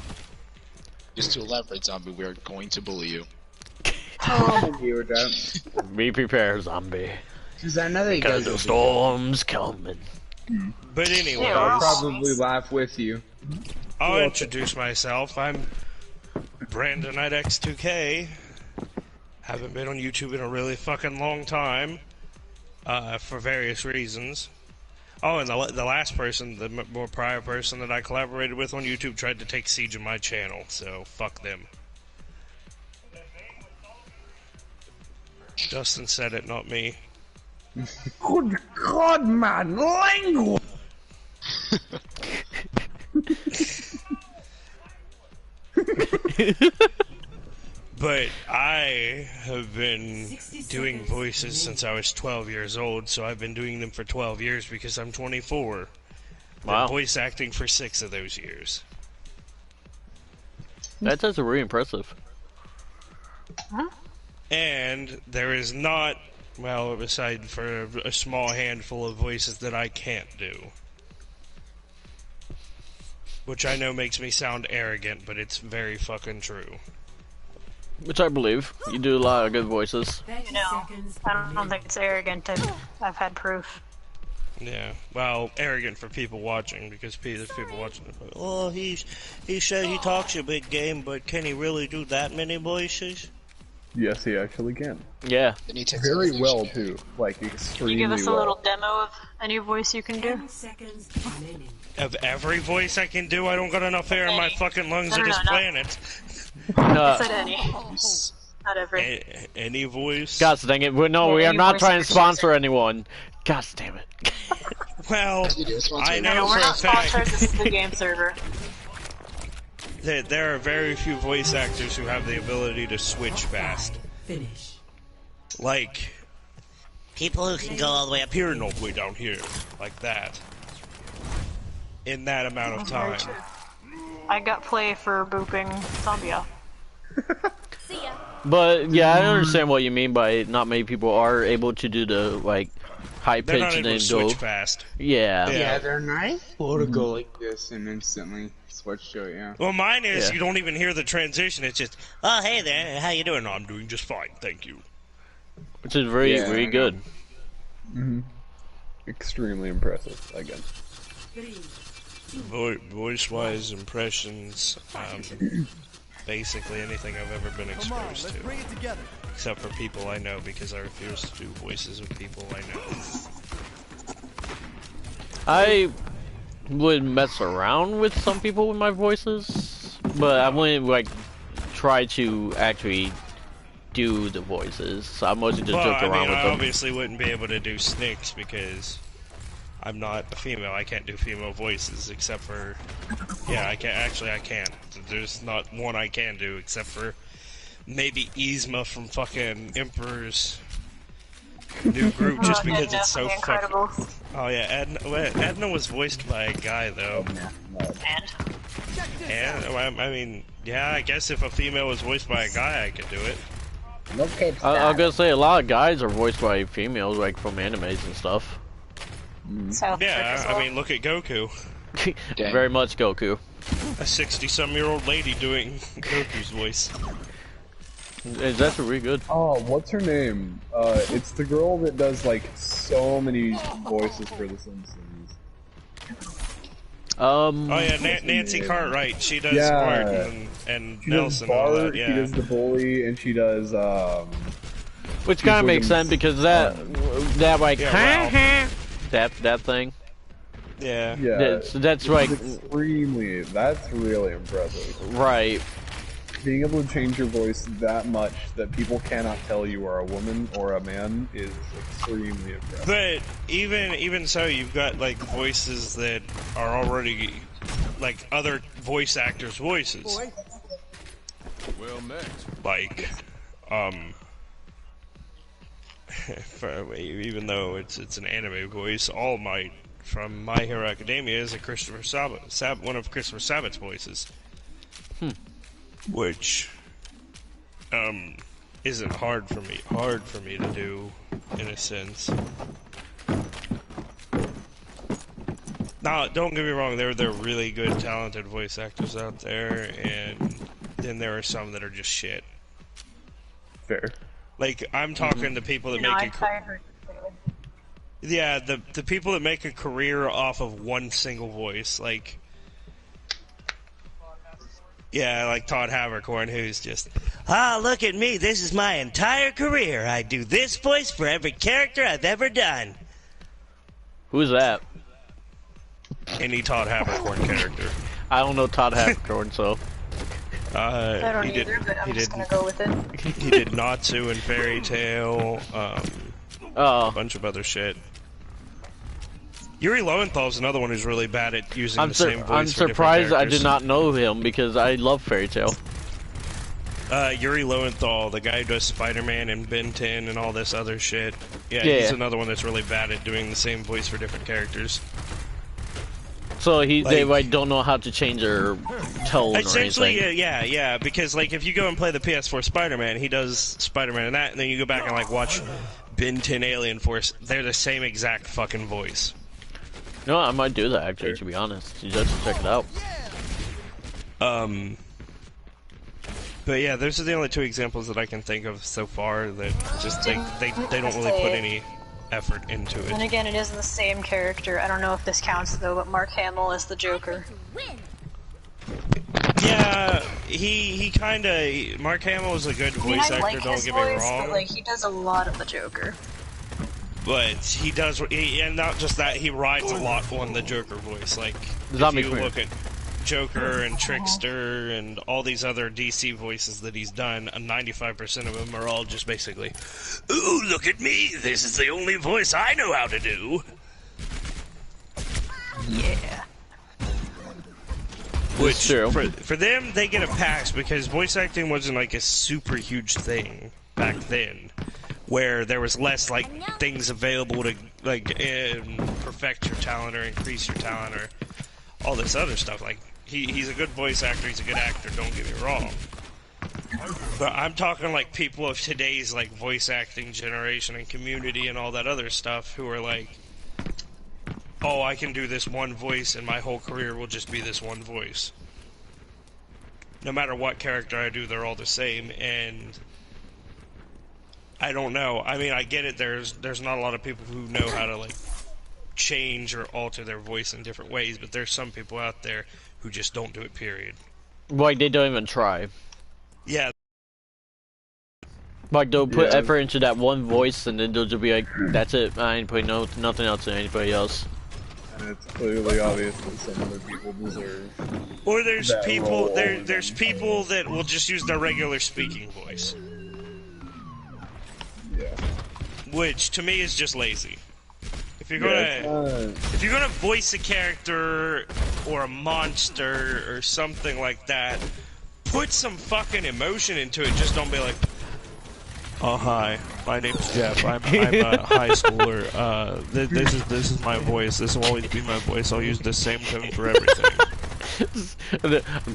Just to elaborate, Zombie, we are going to bully you. I'm okay with that. Be prepared, zombie. Because I know they Because guys the storm's coming. But anyways, I'll probably laugh with you. I'll introduce myself. I'm Brandon at X2K. Haven't been on YouTube in a really fucking long time, for various reasons. Oh, and the last person, the more prior person that I collaborated with on YouTube tried to take siege of my channel, so fuck them. Justin said it, not me. Good God, man, language! But I have been doing voices since I was 12 years old, so I've been doing them for 12 years because I'm 24. Wow. Been voice acting for 6 of those years. That's really impressive. Huh? And there is not, well, aside for a small handful of voices that I can't do. Which I know makes me sound arrogant, but it's very fucking true. Which I believe. You do a lot of good voices. You know, I don't think it's arrogant. I've had proof. Yeah, well, arrogant for people watching, because there's people watching it. Like, oh, he said he talks a big game, but can he really do that many voices? Yes, he actually can. Yeah. Very well, too. Like, extremely Can you give us a well. little demo of any voice you can do? Of every voice I can do, I don't got enough air in my fucking lungs to just playing it. I said any. Not every. Any voice? Gosh dang it. No, we are not trying to sponsor anyone. Gosh damn it. Well, I know we're for a not fact sponsors, this is the game server. that there are very few voice actors who have the ability to switch fast. Like, people who can go all the way up here and all the way down here. Like that. In that amount of time. I got play for booping Zambia. But yeah, I understand what you mean by not many people are able to do the like high They're not pitch able and to go. switch fast. Yeah. Yeah, they're not able to go like this and instantly switch to it, yeah. Well, mine is Yeah. you don't even hear the transition. It's just, oh, hey there, how you doing? Oh, I'm doing just fine, thank you. Which is very good. Mm-hmm. Extremely impressive, again. Voice-wise impressions, basically anything I've ever been exposed to. Except for people I know, because I refuse to do voices of people I know. I would mess around with some people with my voices, but I wouldn't like try to actually do the voices. So I mostly just joke around with I them. obviously wouldn't be able to do Snicks because I'm not a female. I can't do female voices except for, yeah, I can't. There's not one I can do except for maybe Yzma from fucking Emperor's new group, just because it's so fucking. Oh yeah, Edna was voiced by a guy though. And I mean, yeah, I guess if a female was voiced by a guy, I could do it. I was gonna say a lot of guys are voiced by females, like from animes and stuff. Yeah, I mean, look at Goku. Very much Goku. A 60-some-year-old lady doing Goku's voice. It's actually really good. Oh, what's her name? It's the girl that does like so many voices for The Simpsons. Oh yeah, Nancy Cartwright. She does Martin and she Nelson does Bart, and all that. Yeah. She does the bully, and she does Which kind of makes sense because that like yeah, that thing. Yeah. Yeah. That's like that's really impressive. Right. Being able to change your voice that much that people cannot tell you are a woman or a man is extremely impressive. But even so, you've got like voices that are already like other voice actors' voices. Well met. Like, even though it's an anime voice, All Might from My Hero Academia is a Christopher Sabat, one of Christopher Sabat's voices. Which isn't hard for me to do in a sense. Now, don't get me wrong, there are really good talented voice actors out there, and then there are some that are just shit. Fair. Like, I'm talking to people that make yeah, the people that make a career off of one single voice, like yeah, like Todd Havercorn, who's just, look at me, this is my entire career. I do this voice for every character I've ever done. Who's that? Any Todd Havercorn character. I don't know Todd Havercorn, so. I don't either, but I'm just gonna go with it. He did Natsu and Fairy Tail, a bunch of other shit. Yuri Lowenthal is another one who's really bad at using the same voice. I'm surprised I did not know him because I love Fairy Tail. Yuri Lowenthal, the guy who does Spider-Man and Ben 10 and all this other shit. Yeah, he's another one that's really bad at doing the same voice for different characters. So they don't know how to change their tone or anything. Essentially, yeah, because like if you go and play the PS4 Spider-Man, he does Spider-Man and that, and then you go back and like watch Ben 10 Alien Force, they're the same exact fucking voice. No, I might do that actually, to be honest. You just check it out. But yeah, those are the only two examples that I can think of so far that just they don't really put any effort into it. And again, it is the same character. I don't know if this counts though, but Mark Hamill is the Joker. Yeah, he kinda... Mark Hamill is a good voice actor, like don't get me wrong. But, like, he does a lot of the Joker. But he does... and not just that, he rides a lot on the Joker voice. Like, if you look at Joker and Trickster and all these other DC voices that he's done, 95% of them are all just basically, "Ooh, look at me! This is the only voice I know how to do!" Yeah. Which, for them, they get a pass because voice acting wasn't like a super huge thing back then, where there was less like things available to like perfect your talent or increase your talent or all this other stuff. Like he's a good voice actor, he's a good actor. Don't get me wrong, but I'm talking like people of today's like voice acting generation and community and all that other stuff who are like, oh, I can do this one voice and my whole career will just be this one voice. No matter what character I do, they're all the same, and I don't know. I mean, I get it, there's not a lot of people who know how to, like, change or alter their voice in different ways, but there's some people out there who just don't do it, period. Like, they don't even try. Yeah. Like, they'll put effort into that one voice, and then they'll just be like, that's it, I ain't putting nothing else in anybody else. And it's clearly obvious that some other people deserve. Or there's people there's people that will just use their regular speaking voice. Yeah. Which to me is just lazy. If you're gonna voice a character or a monster or something like that, put some fucking emotion into it. Just don't be like, "Oh hi, my name's Jeff. I'm a high schooler. This is my voice. This will always be my voice. I'll use the same tone for everything."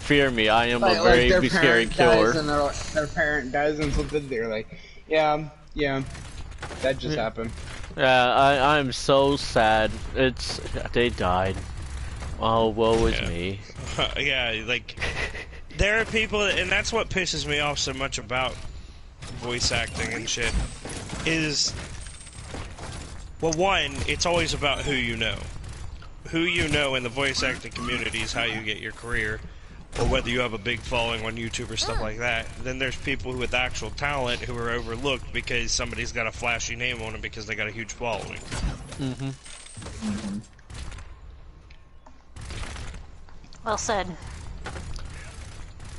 Fear me, I am a very scary killer. And their parent dies and something. They're like, yeah, that just happened. Yeah, I'm so sad. They died. Oh, woe is me. Yeah, like there are people, and that's what pisses me off so much about voice acting and shit, is, well, one, it's always about who you know. Who you know in the voice acting community is how you get your career, or whether you have a big following on YouTube or stuff like that. Then there's people with actual talent who are overlooked because somebody's got a flashy name on them because they got a huge following. Well said.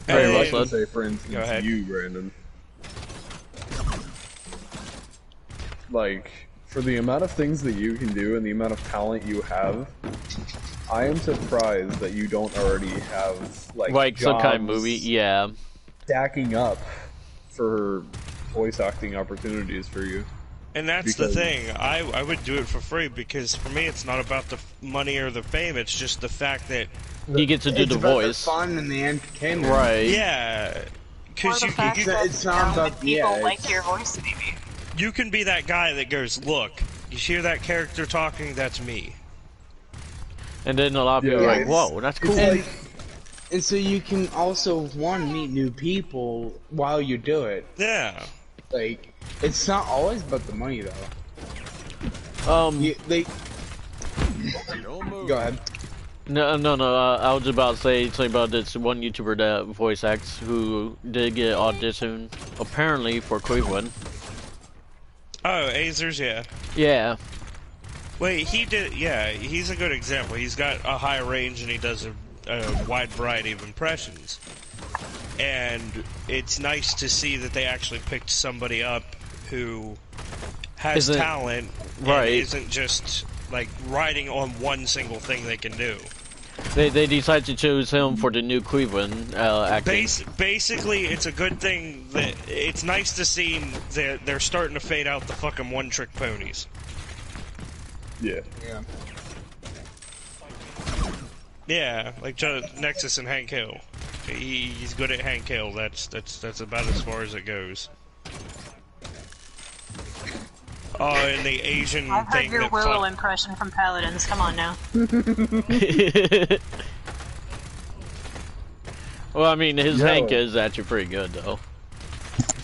Very well said. Say, for instance, you, Brandon. Like, for the amount of things that you can do and the amount of talent you have, I am surprised that you don't already have, like some kind of movie, stacking up for voice acting opportunities for you. And that's the thing, I would do it for free, because for me it's not about the money or the fame, it's just the fact that you get to do the voice. The fun and the entertainment. Right. Yeah. Because it's not about people like your voice, maybe. You can be that guy that goes, look, you hear that character talking, that's me. And then a lot of people are like, whoa, that's cool. And so you can also, meet new people while you do it. Yeah. Like, it's not always about the money, though. Go ahead. No, I was about to say something about this one YouTuber that voice acts who did get auditioned, apparently, for Cleveland. Oh, Azers, yeah. Yeah. Wait, he did, yeah, he's a good example. He's got a high range and he does a wide variety of impressions. And it's nice to see that they actually picked somebody up who has talent and isn't just, like, riding on one single thing they can do. They decided to choose him for the new Cleveland acting. Basically, it's a good thing that it's nice to see that they're starting to fade out the fucking one-trick ponies. Yeah. Yeah, like Nexus and Hank Hill. He's good at Hank Hill. That's about as far as it goes. Oh, and the Asian I've heard thing your that Willow impression from Paladins. Come on now. Well, I mean, his Hank is actually pretty good, though.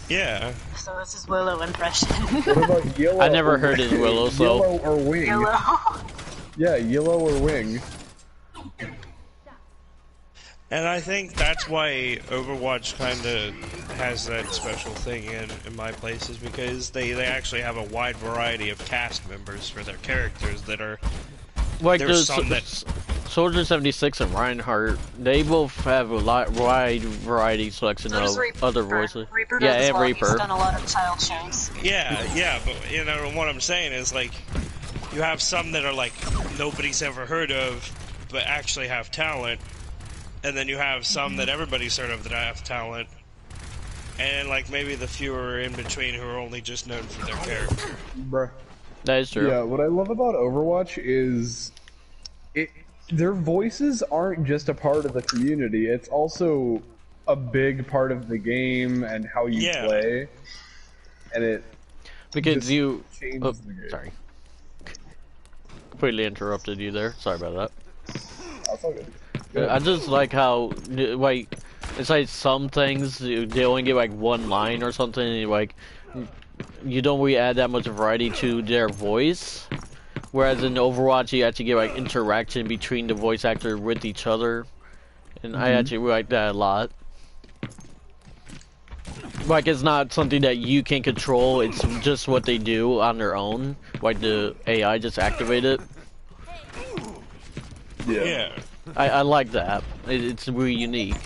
Yeah. So this is Willow impression. What about Yellow? I never heard his Willow, so... Yellow or Wing? Yellow. Yeah, Yellow or Wing. And I think that's why Overwatch kind of has that special thing in my places, because they actually have a wide variety of cast members for their characters that are... Like there's some that... Soldier 76 and Reinhardt, they both have a wide variety selection of other voices. Reaper yeah, does and well. Reaper. He's done a lot of child shows. Yeah, but you know what I'm saying is, like, you have some that are like nobody's ever heard of, but actually have talent, and then you have some that everybody's heard of that have talent, and like maybe the fewer in between who are only just known for their character. Bruh. That is true. Yeah, what I love about Overwatch is their voices aren't just a part of the community, it's also a big part of the game and how you play. And it because you changes the game. Sorry. Completely interrupted you there. Sorry about that. That's all good. I just like how like it's like some things they only get like one line or something, and like you don't really add that much variety to their voice. Whereas in Overwatch, you actually get like interaction between the voice actor with each other, and I actually like that a lot. Like it's not something that you can control; it's just what they do on their own. Like the AI just activate it. Yeah. I like that. It's really unique.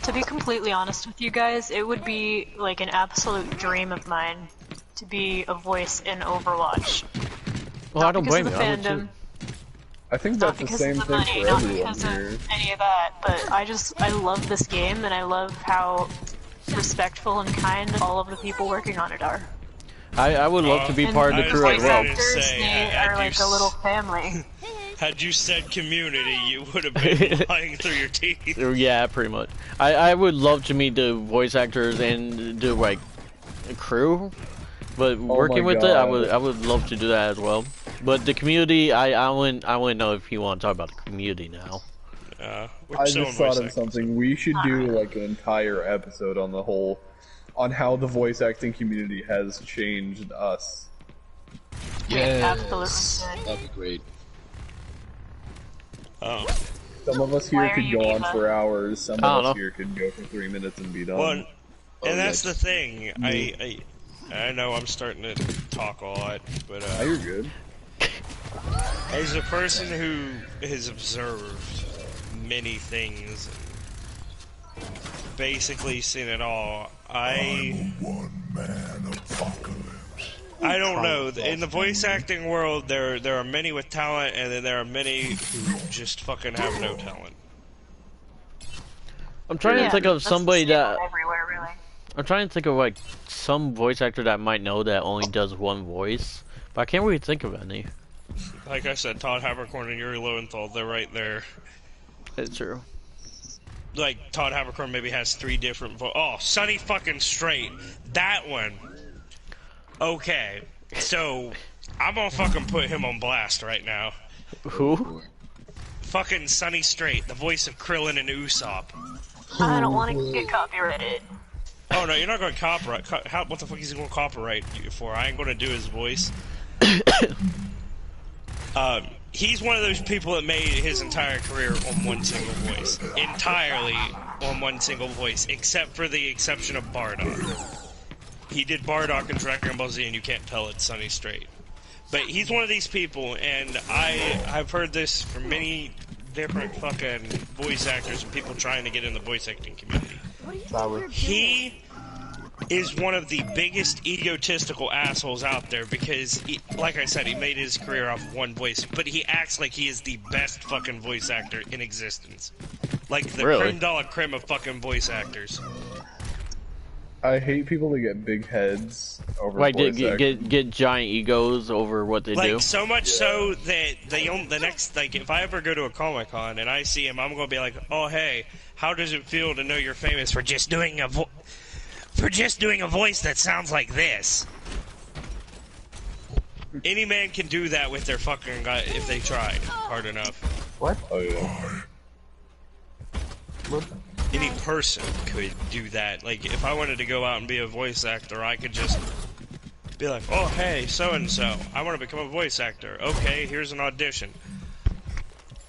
To be completely honest with you guys, it would be like an absolute dream of mine to be a voice in Overwatch. Well, I don't blame you. I think that's the same thing for not everyone because here. of any of that, but I love this game, and I love how respectful and kind all of the people working on it are. I would love to be part of the crew as well. They are like a little family. Had you said community, you would have been lying through your teeth. Yeah, pretty much. I would love to meet the voice actors and do like a crew, but working with it, I would love to do that as well. But the community, I wouldn't know if you want to talk about the community now. I just thought of something. We should do like an entire episode on how the voice acting community has changed us. Yeah, absolutely. That'd be great. Oh. Some of us here could go on for hours. Some of us here could go for 3 minutes and be done. Well, and that's the thing. I know I'm starting to talk a lot, but you're good. As a person who has observed many things, and basically seen it all, I don't know. In the voice acting world, there are many with talent, and then there are many who just fucking have no talent. I'm trying to think of somebody that. Everywhere, really. I'm trying to think of like some voice actor that I might know that only does one voice, but I can't really think of any. Like I said, Todd Haberkorn and Yuri Lowenthal, they're right there. It's true. Like, Todd Haberkorn maybe has 3 different Oh, Sunny fucking Straight. That one. Okay. So, I'm gonna fucking put him on blast right now. Who? Fucking Sunny Straight, the voice of Krillin and Usopp. I don't want to get copyrighted. Oh no, you're not going to copyright. What the fuck is he going to copyright you for? I ain't going to do his voice. He's one of those people that made his entire career on one single voice. Entirely on one single voice, except for the exception of Bardock. He did Bardock in Dragon Ball Z, and you can't tell it's Sunny Straight. But he's one of these people, and I've heard this from many different fucking voice actors and people trying to get in the voice acting community. is one of the biggest egotistical assholes out there because, like I said, he made his career off of one voice, but he acts like he is the best fucking voice actor in existence. Like the creme de la creme of fucking voice actors. I hate people that get big heads over Like voice get giant egos over what they do. Like so much so that the next, like, if I ever go to a Comic-Con and I see him, I'm gonna be like, oh hey, how does it feel to know you're famous for just doing a voice that sounds like this? Any man can do that with their fucking guy if they tried hard enough. What? Oh yeah. Any person could do that. Like, if I wanted to go out and be a voice actor, I could just be like, oh, hey, so-and-so, I want to become a voice actor. Okay, here's an audition.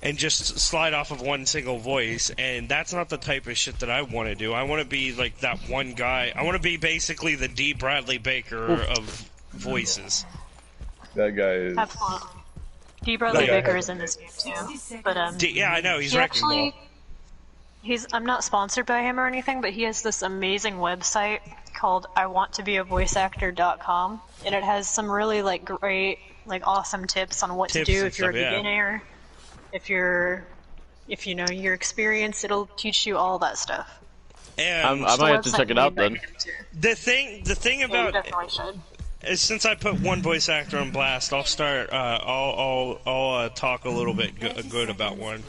And just slide off of one single voice, and that's not the type of shit that I want to do. I want to be, like, that one guy. I want to be basically the D. Bradley Baker of voices. That guy is... Absolutely. D. Bradley Baker is in this game, too. But, yeah, I know, he's wrecking ball. I'm not sponsored by him or anything, but he has this amazing website called iwanttobeavoiceactor.com, and it has some really, like, great, like, awesome tips on what to do if you're a beginner. If you know your experience, it'll teach you all that stuff. And I might have to check it out then. The thing about you definitely should. Is since I put one voice actor on blast, I'll start. I'll talk a little bit good about one.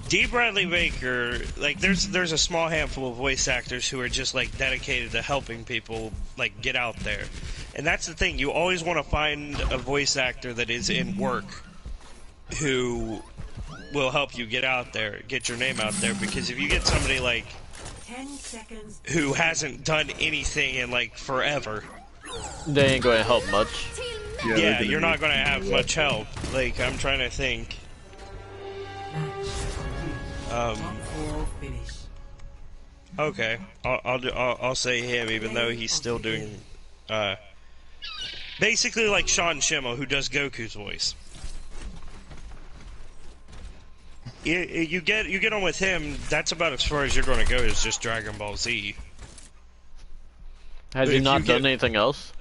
D. Bradley Baker, like there's a small handful of voice actors who are just like dedicated to helping people like get out there, and that's the thing. You always want to find a voice actor that is in work, who will help you get out there, get your name out there. Because if you get somebody like 10 seconds who hasn't done anything in like forever, they ain't going to help much. Yeah, you're not going to have much help. Like, I'm trying to think. Okay, I'll say him, even though he's still doing, basically like Sean Schimmel, who does Goku's voice. You get on with him. That's about as far as you're going to go. Is just Dragon Ball Z. Has he not done anything else?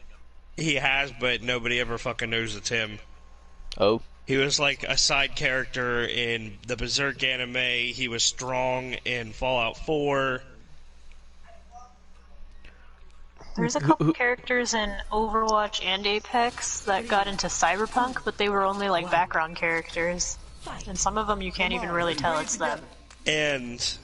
He has, but nobody ever fucking knows it's him. Oh. He was like a side character in the Berserk anime. He was strong in Fallout 4. There's a couple characters in Overwatch and Apex that got into Cyberpunk, but they were only like background characters. And some of them you can't even really tell it's them. And...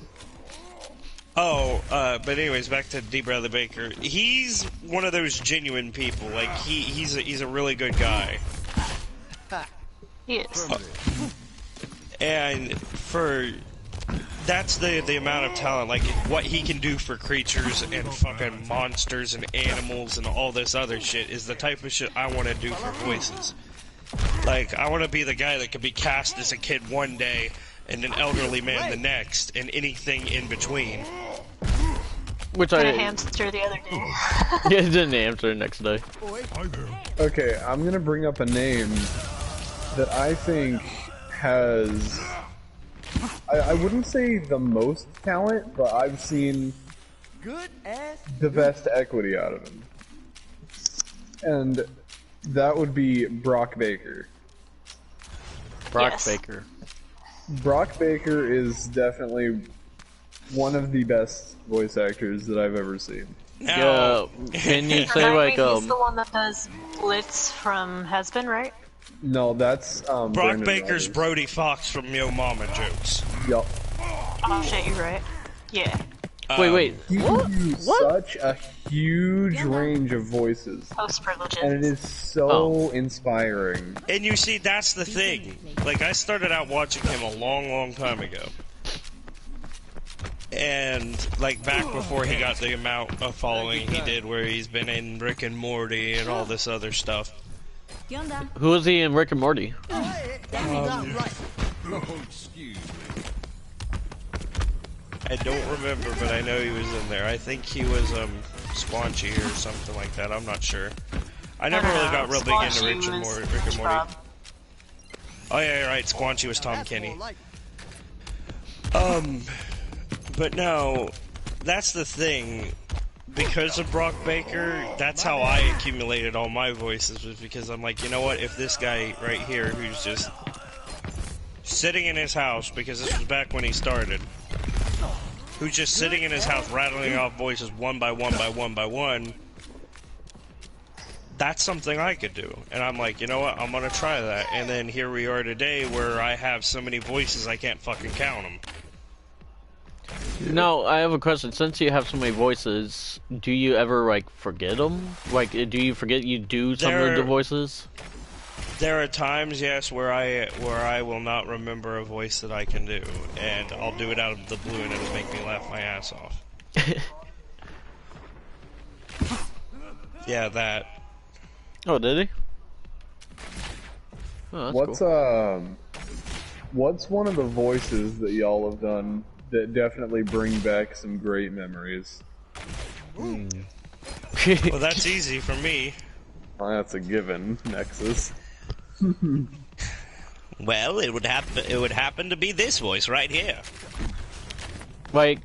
but anyways, back to D. Bradley Baker. He's one of those genuine people. Like, he's a really good guy. He is. And that's the amount of talent, like, what he can do for creatures and fucking monsters and animals and all this other shit is the type of shit I want to do for voices. Like, I want to be the guy that could be cast as a kid one day and an elderly man the next, and anything in between. Which I... a hamster the other day. Yeah, didn't answer the next day. Okay, I'm gonna bring up a name that I think has... I wouldn't say the most talent, but I've seen the best equity out of him. And that would be Brock Baker. Brock Baker. Brock Baker is definitely one of the best voice actors that I've ever seen. Yeah, can you say like he's the one that does Blitz from Has-Been, right? No, that's Brock Brandon Baker's Rogers. Brody Fox from Yo Mama Jokes. Yup. Oh shit, you're right. Yeah. Wait. He can do such a huge range of voices. Post privileges. And it is so inspiring. And you see, that's the thing. Like, I started out watching him a long time ago. And, like, back before he got the amount of following he did, where he's been in Rick and Morty and all this other stuff. Who is he in Rick and Morty? I don't remember, but I know he was in there. I think he was, Squanchy or something like that. I'm not sure. I never really got real big into Rick and Morty. Oh yeah, you're right. Squanchy was Tom Kenny. But no, that's the thing. because of Brock Baker, that's how I accumulated all my voices, was because I'm like, you know what, if this guy right here who's just sitting in his house, because this was back when he started, who's just sitting in his house rattling off voices one by one by one by one, that's something I could do. And I'm like, you know what, I'm gonna try that. And then here we are today where I have so many voices I can't fucking count them. Now, I have a question. Since you have so many voices, do you ever, like, forget them? Like, do you forget you do some of the voices? There are times, yes, where I will not remember a voice that I can do, and I'll do it out of the blue, and it'll make me laugh my ass off. Yeah, that. Oh, did he? Oh, that's cool. What's one of the voices that y'all have done that definitely bring back some great memories? Well, that's easy for me. Well, that's a given, Nexus. Well, it would happen to be this voice right here. Like,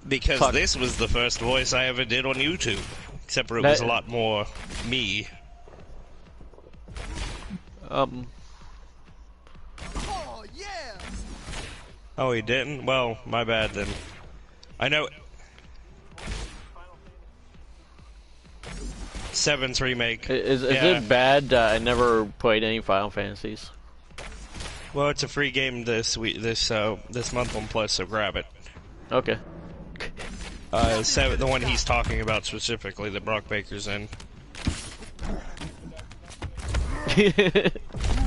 because this was the first voice I ever did on YouTube, except for it was a lot more me. Oh, yeah! Oh, he didn't? Well, my bad then. I know. 7's remake. Is it bad that I never played any Final Fantasies? Well, it's a free game this month on Plus, so grab it. Okay. 7, the one he's talking about specifically, that Brock Baker's in.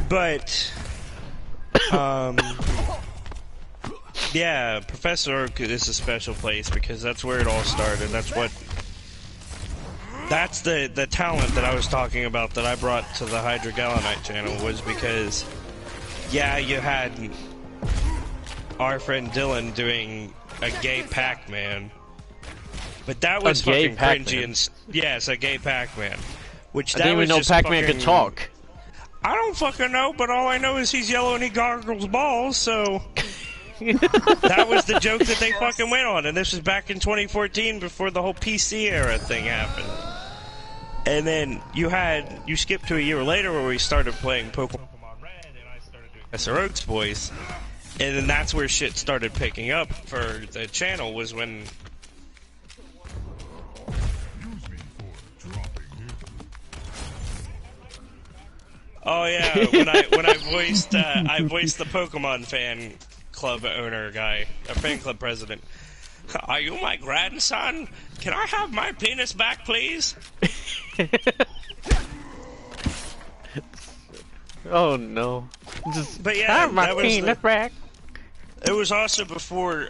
But, yeah, Professor Oak is a special place because that's where it all started. That's the talent that I was talking about that I brought to the Hydra Galanite channel, was because, yeah, you had our friend Dylan doing a gay Pac-Man, but that was fucking cringy and yes, a gay Pac-Man. Which I didn't even know Pac-Man could talk. I don't fucking know, but all I know is he's yellow and he gargles balls, so that was the joke that they fucking went on, and this was back in 2014 before the whole PC era thing happened. And then you skipped to a year later where we started playing Pokemon Red, and I started doing Professor Oak's voice, and then that's where shit started picking up for the channel, was when... Oh yeah, when I voiced the Pokemon fan club owner guy, a fan club president. Are you my grandson? Can I have my penis back, please? Oh no! But yeah, have my penis back. It was also before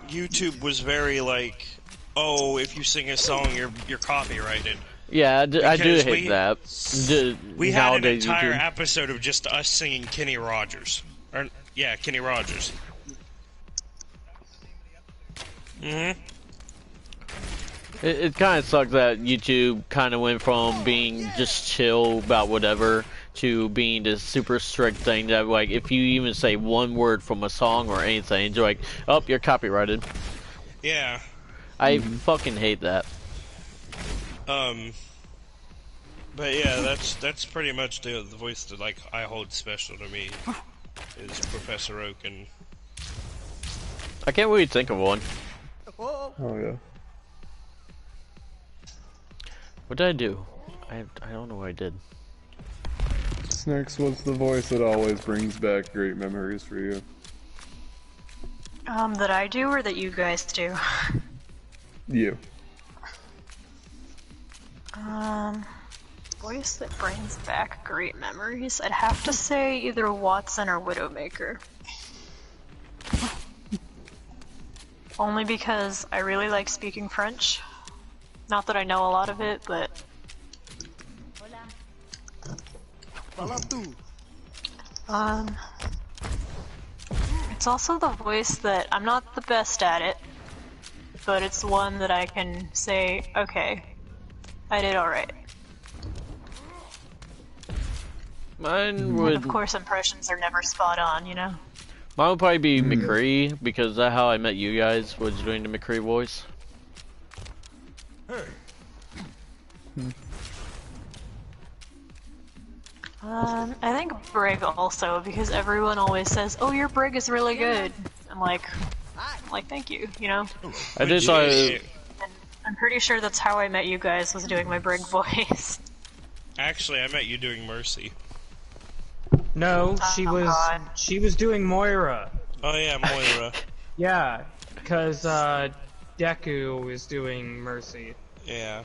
YouTube was very like, oh, if you sing a song, you're copyrighted. Yeah, I do hate that. We had an entire episode of just us singing Kenny Rogers. Kenny Rogers. Mm-hmm. It kind of sucks that YouTube kind of went from being just chill about whatever to being this super strict thing that, like, if you even say one word from a song or anything, you're like, oh, you're copyrighted. Yeah. I fucking hate that. But yeah, that's pretty much the voice that, like, I hold special to me, is Professor Oak. And I can't really think of one. Oh yeah. What did I do? I don't know what I did. Snacks, what's the voice that always brings back great memories for you? That I do or that you guys do? You. Voice that brings back great memories? I'd have to say either Watson or Widowmaker. Only because I really like speaking French. Not that I know a lot of it, but... It's also the voice that I'm not the best at it, but it's one that I can say, okay, I did alright. Mine would... And of course impressions are never spot on, you know? Mine would probably be McCree, because that's how I met you guys, was doing the McCree voice. I think Brig also, because everyone always says, "Oh, your Brig is really good." I'm like, thank you, you know? I just saw. I'm pretty sure that's how I met you guys, was doing my Brig voice. Actually, I met you doing Mercy. No, she was doing Moira. Oh yeah, Moira. Yeah, because Deku was doing Mercy. Yeah.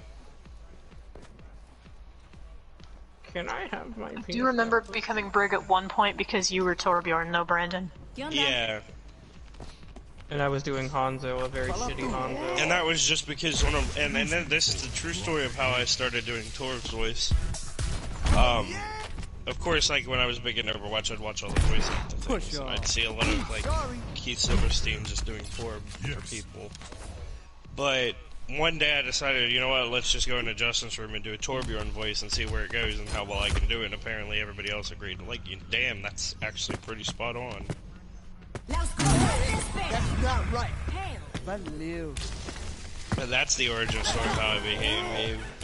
Can I have my Do you remember becoming Brig at one point because you were Torbjorn, no Brandon? Yeah. And I was doing Hanzo, a very shitty Hanzo. And that was just because and then this is the true story of how I started doing Torv's voice. Of course, like when I was big in Overwatch, I'd watch all the voice acting things, and I'd see a lot of like Keith Silverstein just doing Torb for people. But one day I decided, you know what, let's just go into Justin's room and do a Torbjorn voice and see where it goes and how well I can do it. And apparently everybody else agreed. Like, damn, that's actually pretty spot on. That's not right. And that's the origin story of how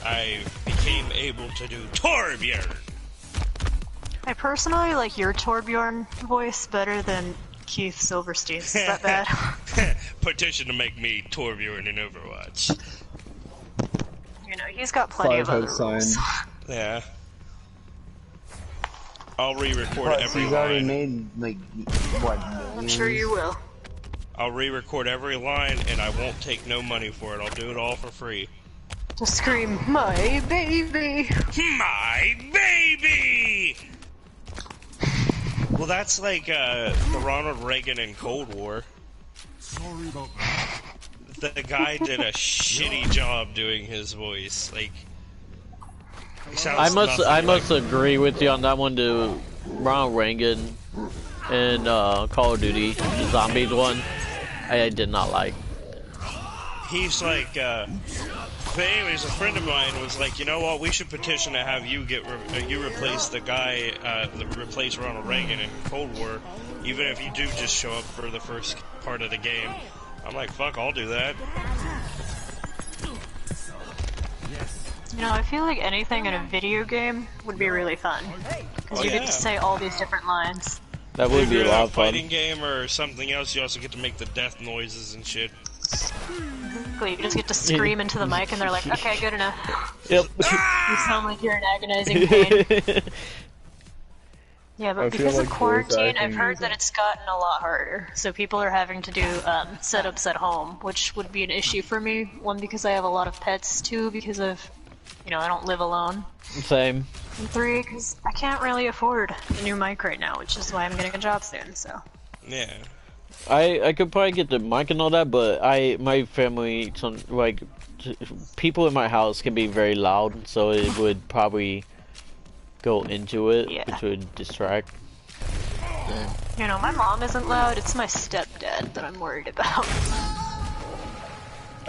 I became able to do Torbjorn. I personally like your Torbjorn voice better than Keith Silverstein's. Is that bad? Petition to make me Torbjorn in Overwatch. You know, he's got plenty of other rules. Yeah. I'll re-record every He's line. already made, like, what, I'm sure you will. I'll re-record every line, and I won't take no money for it. I'll do it all for free. Just scream, "My baby! My baby!" Well, that's like the Ronald Reagan in Cold War. Sorry about that. The guy did a shitty job doing his voice. Like, I must agree with you on that one. To Ronald Reagan and Call of Duty, the Zombies one, I did not like. He's like, but anyways, a friend of mine was like, you know what, we should petition to have you you replace the guy that replaced Ronald Reagan in Cold War, even if you do just show up for the first part of the game. I'm like, fuck, I'll do that. You know, I feel like anything in a video game would be really fun. Because you get to say all these different lines. That would be a lot of fun. Fighting game or something else, you also get to make the death noises and shit. You just get to scream into the mic and they're like, okay, good enough. Yep. You sound like you're in agonizing pain. Yeah, but because of quarantine, I've heard that it's gotten a lot harder. So people are having to do setups at home, which would be an issue for me. One, because I have a lot of pets. Two, because of, you know, I don't live alone. Same. And three, because I can't really afford a new mic right now, which is why I'm getting a job soon, so. Yeah. I could probably get the mic and all that, but my family, people in my house can be very loud, so it would probably go into it, which would distract. You know, my mom isn't loud, it's my stepdad that I'm worried about.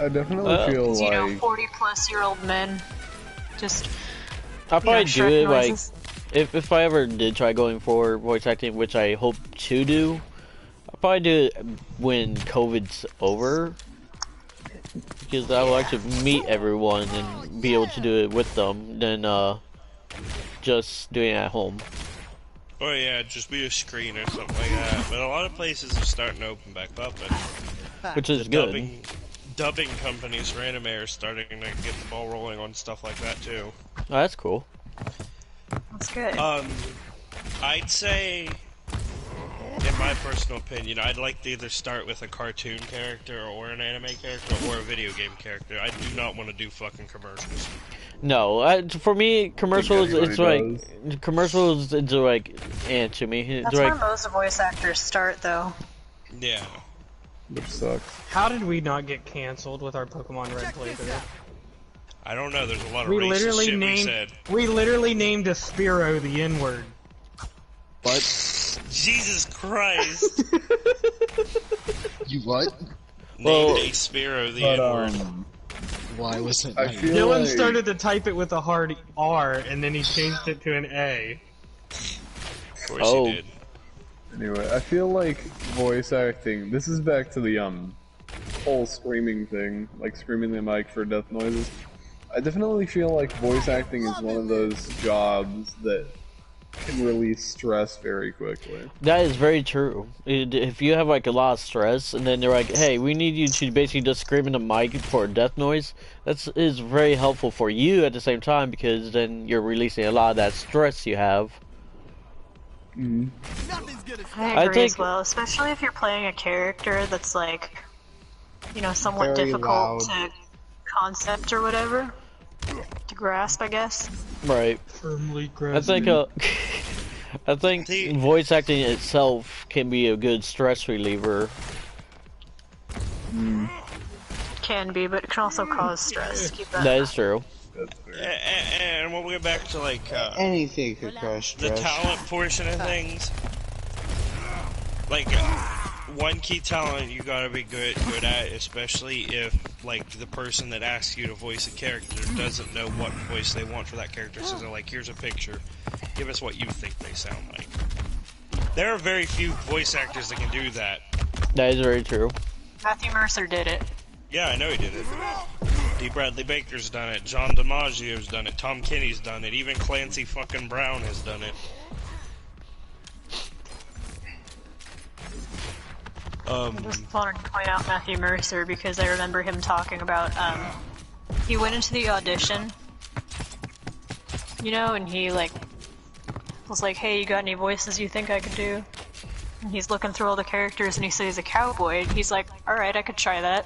I definitely feel like... You know, 40-plus-year-old men, just... I'll probably do it, noises. like, if I ever did try going for voice acting, which I hope to do, I'll probably do it when COVID's over, because I would like to meet everyone and be able to do it with them, than just doing it at home. Oh yeah, just be a screen or something like that. But a lot of places are starting to open back up, and which is good. Dubbing companies for anime are starting to get the ball rolling on stuff like that too. Oh, that's cool. That's good. I'd say, in my personal opinion, I'd like to either start with a cartoon character or an anime character or a video game character. I do not want to do fucking commercials. No, for me, commercials, it's like, commercials, it's like, to me. It's That's like, where most voice actors start, though. Yeah. Which sucks. How did we not get canceled with our Pokemon Red playthrough? I don't know, there's a lot of racist shit we said. We literally named a Spearow the N-word. What? Jesus Christ. You what? Named a Spearow the N-word. Why was it? Dylan started to type it with a hard R, and then he changed it to an A. Of course he did. Anyway, I feel like voice acting, this is back to the, whole screaming thing, like screaming the mic for death noises. I definitely feel like voice acting is one of those jobs that can release stress very quickly. That is very true. If you have like a lot of stress, and then they're like, "Hey, we need you to basically just scream in the mic for a death noise," is very helpful for you at the same time because then you're releasing a lot of that stress you have. Mm-hmm. I agree as well, especially if you're playing a character that's like, you know, somewhat Very difficult loud. to concept or whatever. To grasp, I guess. Right. Firmly I grasped. think I think voice acting itself can be a good stress reliever. Can be, but it can also cause stress. Keep that. That is true. And when we get back to like Anything could cause the stress. talent portion of things, like one key talent you gotta be good at, especially if like the person that asks you to voice a character doesn't know what voice they want for that character. So they're like, "Here's a picture, give us what you think they sound like." There are very few voice actors that can do that. That is very true. Matthew Mercer did it. Yeah, I know he did it. D. Bradley Baker's done it. John DiMaggio's done it. Tom Kenny's done it. Even Clancy fucking Brown has done it. I just wanted to point out Matthew Mercer because I remember him talking about, he went into the audition, you know, and he like, was like, "Hey, you got any voices you think I could do?" And he's looking through all the characters and he sees a cowboy, and he's like, "Alright, I could try that."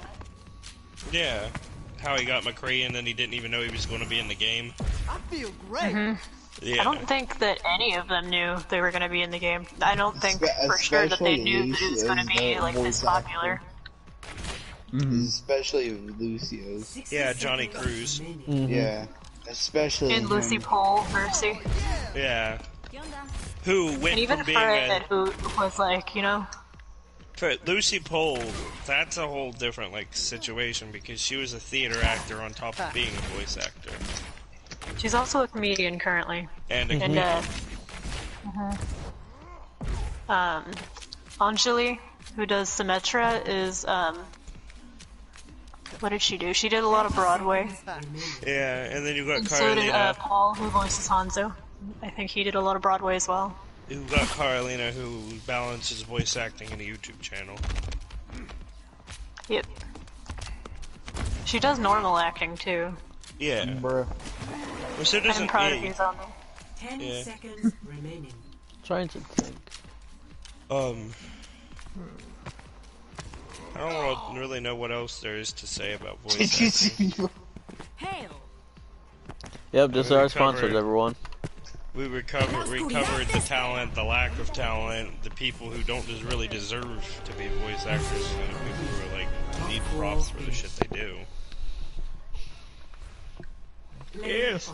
Yeah. How he got McCree and then he didn't even know he was going to be in the game. I feel great. Yeah. I don't think that any of them knew they were going to be in the game. I don't think for sure that they knew that it was going to be like this popular. Especially Lucio's. Yeah, Johnny Cruz. Yeah. Especially And Lucy him. Pole, Mercy. Yeah. Who went And even from being Fred, who was like, you know... Lucy Pole, that's a whole different like situation because she was a theater actor on top of being a voice actor. She's also a comedian currently. And a comedian. Anjali, who does Symmetra, is, what did she do? She did a lot of Broadway. Yeah, and then you got And so did Carolina. Paul, who voices Hanzo. I think he did a lot of Broadway as well. You got Carolina, who balances voice acting in a YouTube channel. Yep. She does normal acting too. Yeah. Bruh. Well, so doesn't I'm proud of you, Zombie. 10 seconds remaining. Trying to think. I don't really know what else there is to say about voice acting. Hail! Yep, this is our We sponsors, covered- everyone. We recovered the talent, the lack of talent, the people who don't just really deserve to be voice actors, and the people who are like need props for the shit they do. Yes.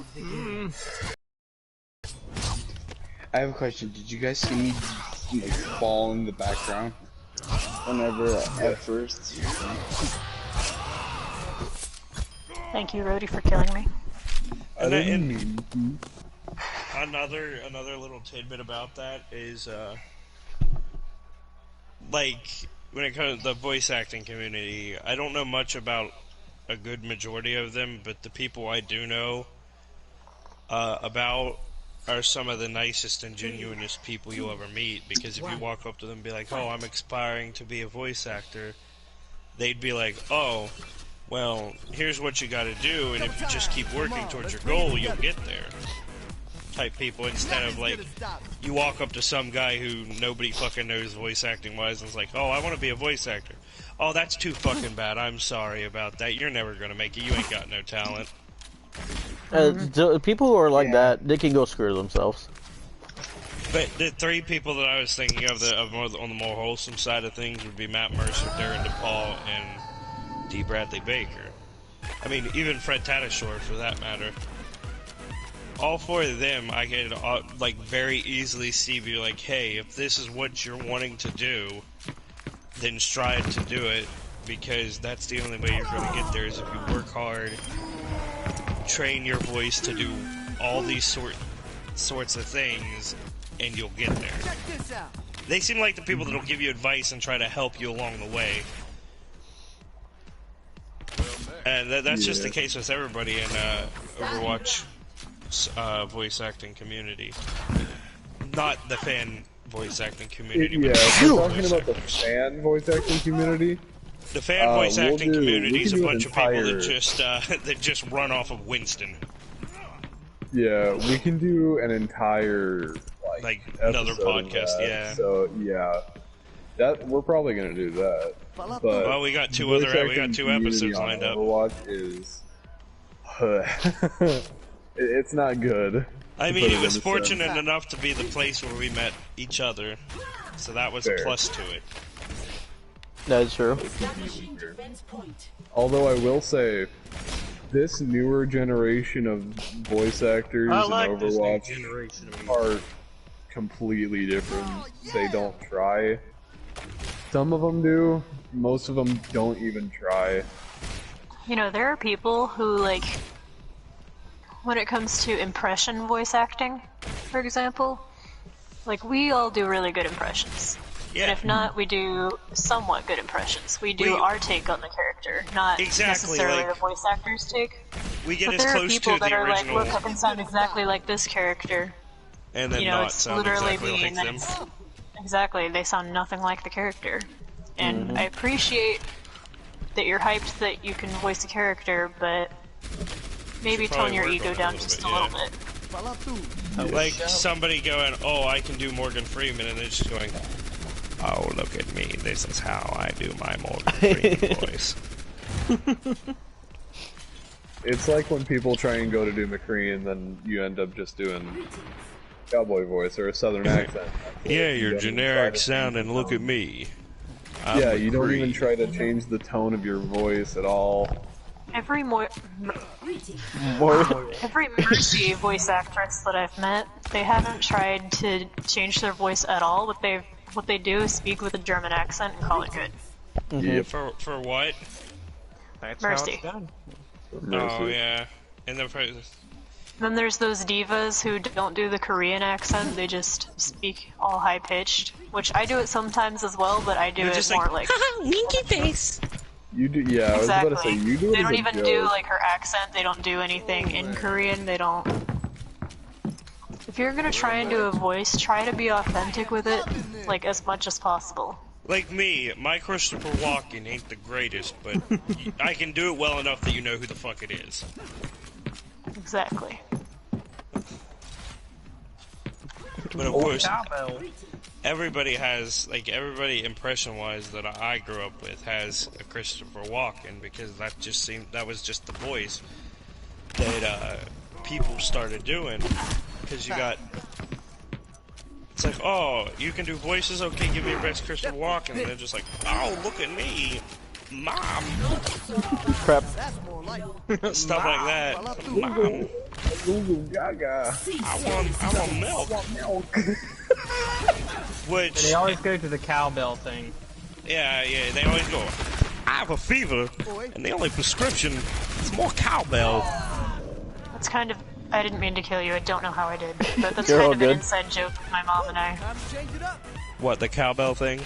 I have a question. Did you guys see me like, fall in the background? Whenever at first. Thank you, Rhodey, for killing me. And another little tidbit about that is like when it comes to the voice acting community, I don't know much about a good majority of them, but the people I do know about are some of the nicest and genuinest people you'll ever meet, because if you walk up to them and be like, "Oh, I'm aspiring to be a voice actor," they'd be like, "Oh, well, here's what you gotta do, and if you just keep working towards your goal, you'll get there." Type people, instead of like, you walk up to some guy who nobody fucking knows voice acting wise and is like, "Oh, I want to be a voice actor." "Oh, that's too fucking bad. I'm sorry about that. You're never gonna make it. You ain't got no talent." People who are like that, they can go screw themselves. But the three people that I was thinking of on the more wholesome side of things would be Matt Mercer, Darren DePaul, and D. Bradley Baker. I mean, even Fred Tatasciore for that matter. All four of them, I could like very easily see be like, "Hey, if this is what you're wanting to do, then strive to do it, because that's the only way you're going to get there is if you work hard, train your voice to do all these sorts of things, and you'll get there." Check this out. They seem like the people that'll give you advice and try to help you along the way. And that's just the case with everybody in Overwatch voice acting community. Not the fan voice acting community. Yeah, if we're talking about the fan voice acting community. The fan voice acting community is a bunch of people that just run off of Winston. Yeah, we can do an entire like another podcast. Yeah. So yeah, that we're probably gonna do that. But well, we got two episodes lined up. Overwatch is it's not good. I mean, it was fortunate enough to be the place where we met each other, so that was a plus to it. That is true. Although I will say, this newer generation of voice actors in Overwatch are completely different. They don't try. Some of them do. Most of them don't even try. You know, there are people who, like, when it comes to impression voice acting, for example, like, we all do really good impressions. Yeah. And if not, we do somewhat good impressions. We do our take on the character, not necessarily the voice actor's take. We get but as there close are people to the that are original. like, look, I can sound exactly like this character. And then you know, not it's sound literally exactly me, like and then them. Exactly, they sound nothing like the character. And I appreciate that you're hyped that you can voice a character, but maybe tone your ego down just a little bit. Like somebody going, oh, I can do Morgan Freeman, and they're just going, oh, look at me, this is how I do my Morgan Freeman voice. It's like when people try and go to do McCree, and then you end up just doing cowboy voice or a southern accent. Yeah, your generic sound, and look at me. I'm yeah, you don't McCree. even try to change the tone of your voice at all. Every Mercy voice actress that I've met, they haven't tried to change their voice at all. What they do is speak with a German accent and call it good. Yeah, for what? That's Mercy. How it's done. Oh yeah, and Then there's those divas who don't do the Korean accent, they just speak all high-pitched, which I do it sometimes as well, but I do it more like... winky face! You do, yeah, I was Exactly. about to say, you do it They as don't a even joke. do like her accent, they don't do anything in Korean, they don't... If you're gonna try and do a voice, try to be authentic with it, like as much as possible. Like me, my Christopher Walken ain't the greatest, but I can do it well enough that you know who the fuck it is. Exactly. But of course, everybody has, impression-wise that I grew up with has a Christopher Walken, because that was just the voice that people started doing, because you got, it's like, oh, you can do voices? Okay, give me your best Christopher Walken, and they're just like, oh, look at me, Mom! Crap. Stuff like that. Mom. Google Gaga. I want milk. Which... They always go to the cowbell thing. Yeah, they always go, I have a fever, and the only prescription is more cowbell. That's kind of... I didn't mean to kill you, I don't know how I did, but that's You're kind all of good. an inside joke with my mom and I. What, the cowbell thing?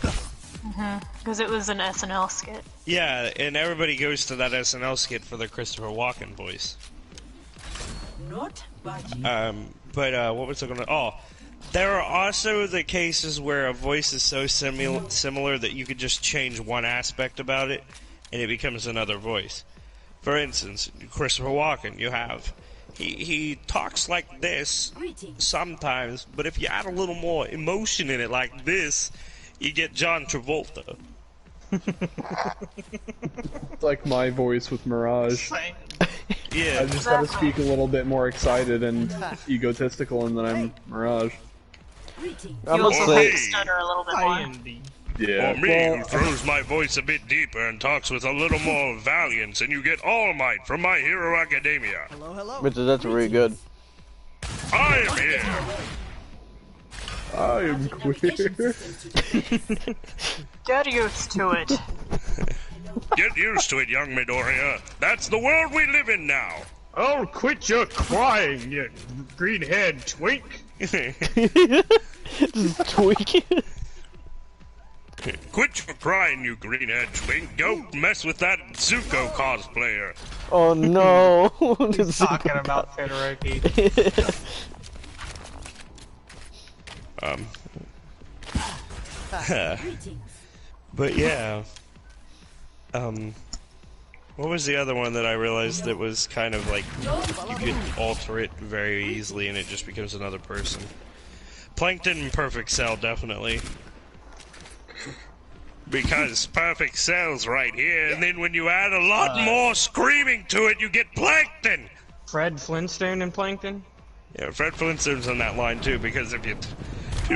Because it was an SNL skit. Yeah, and everybody goes to that SNL skit for their Christopher Walken voice. Not budging. But what was I gonna... Oh, there are also the cases where a voice is so similar that you could just change one aspect about it, and it becomes another voice. For instance, Christopher Walken, you have... He talks like this sometimes, but if you add a little more emotion in it like this, you get John Travolta. It's like my voice with Mirage. Yeah. I just gotta speak a little bit more excited and egotistical, and then I'm Mirage. You also have to stutter a little bit more. Yeah. Or me, who throws my voice a bit deeper and talks with a little more valiance, and you get All Might from My Hero Academia. Which is that's really good. I am here. I am queer. Get used to it. Get used to it, young Midoriya. That's the world we live in now. Oh, quit your crying, you green-haired twink. Just tweak it. Quit your crying, you green-haired twink. Go mess with that Zuko cosplayer. Oh no! He's talking about Todoroki. But yeah. What was the other one that I realized that was kind of like you could alter it very easily and it just becomes another person? Plankton and Perfect Cell, definitely. Because Perfect Cell's right here, and then when you add a lot more screaming to it, you get Plankton! Fred Flintstone and Plankton? Yeah, Fred Flintstone's on that line too, because if you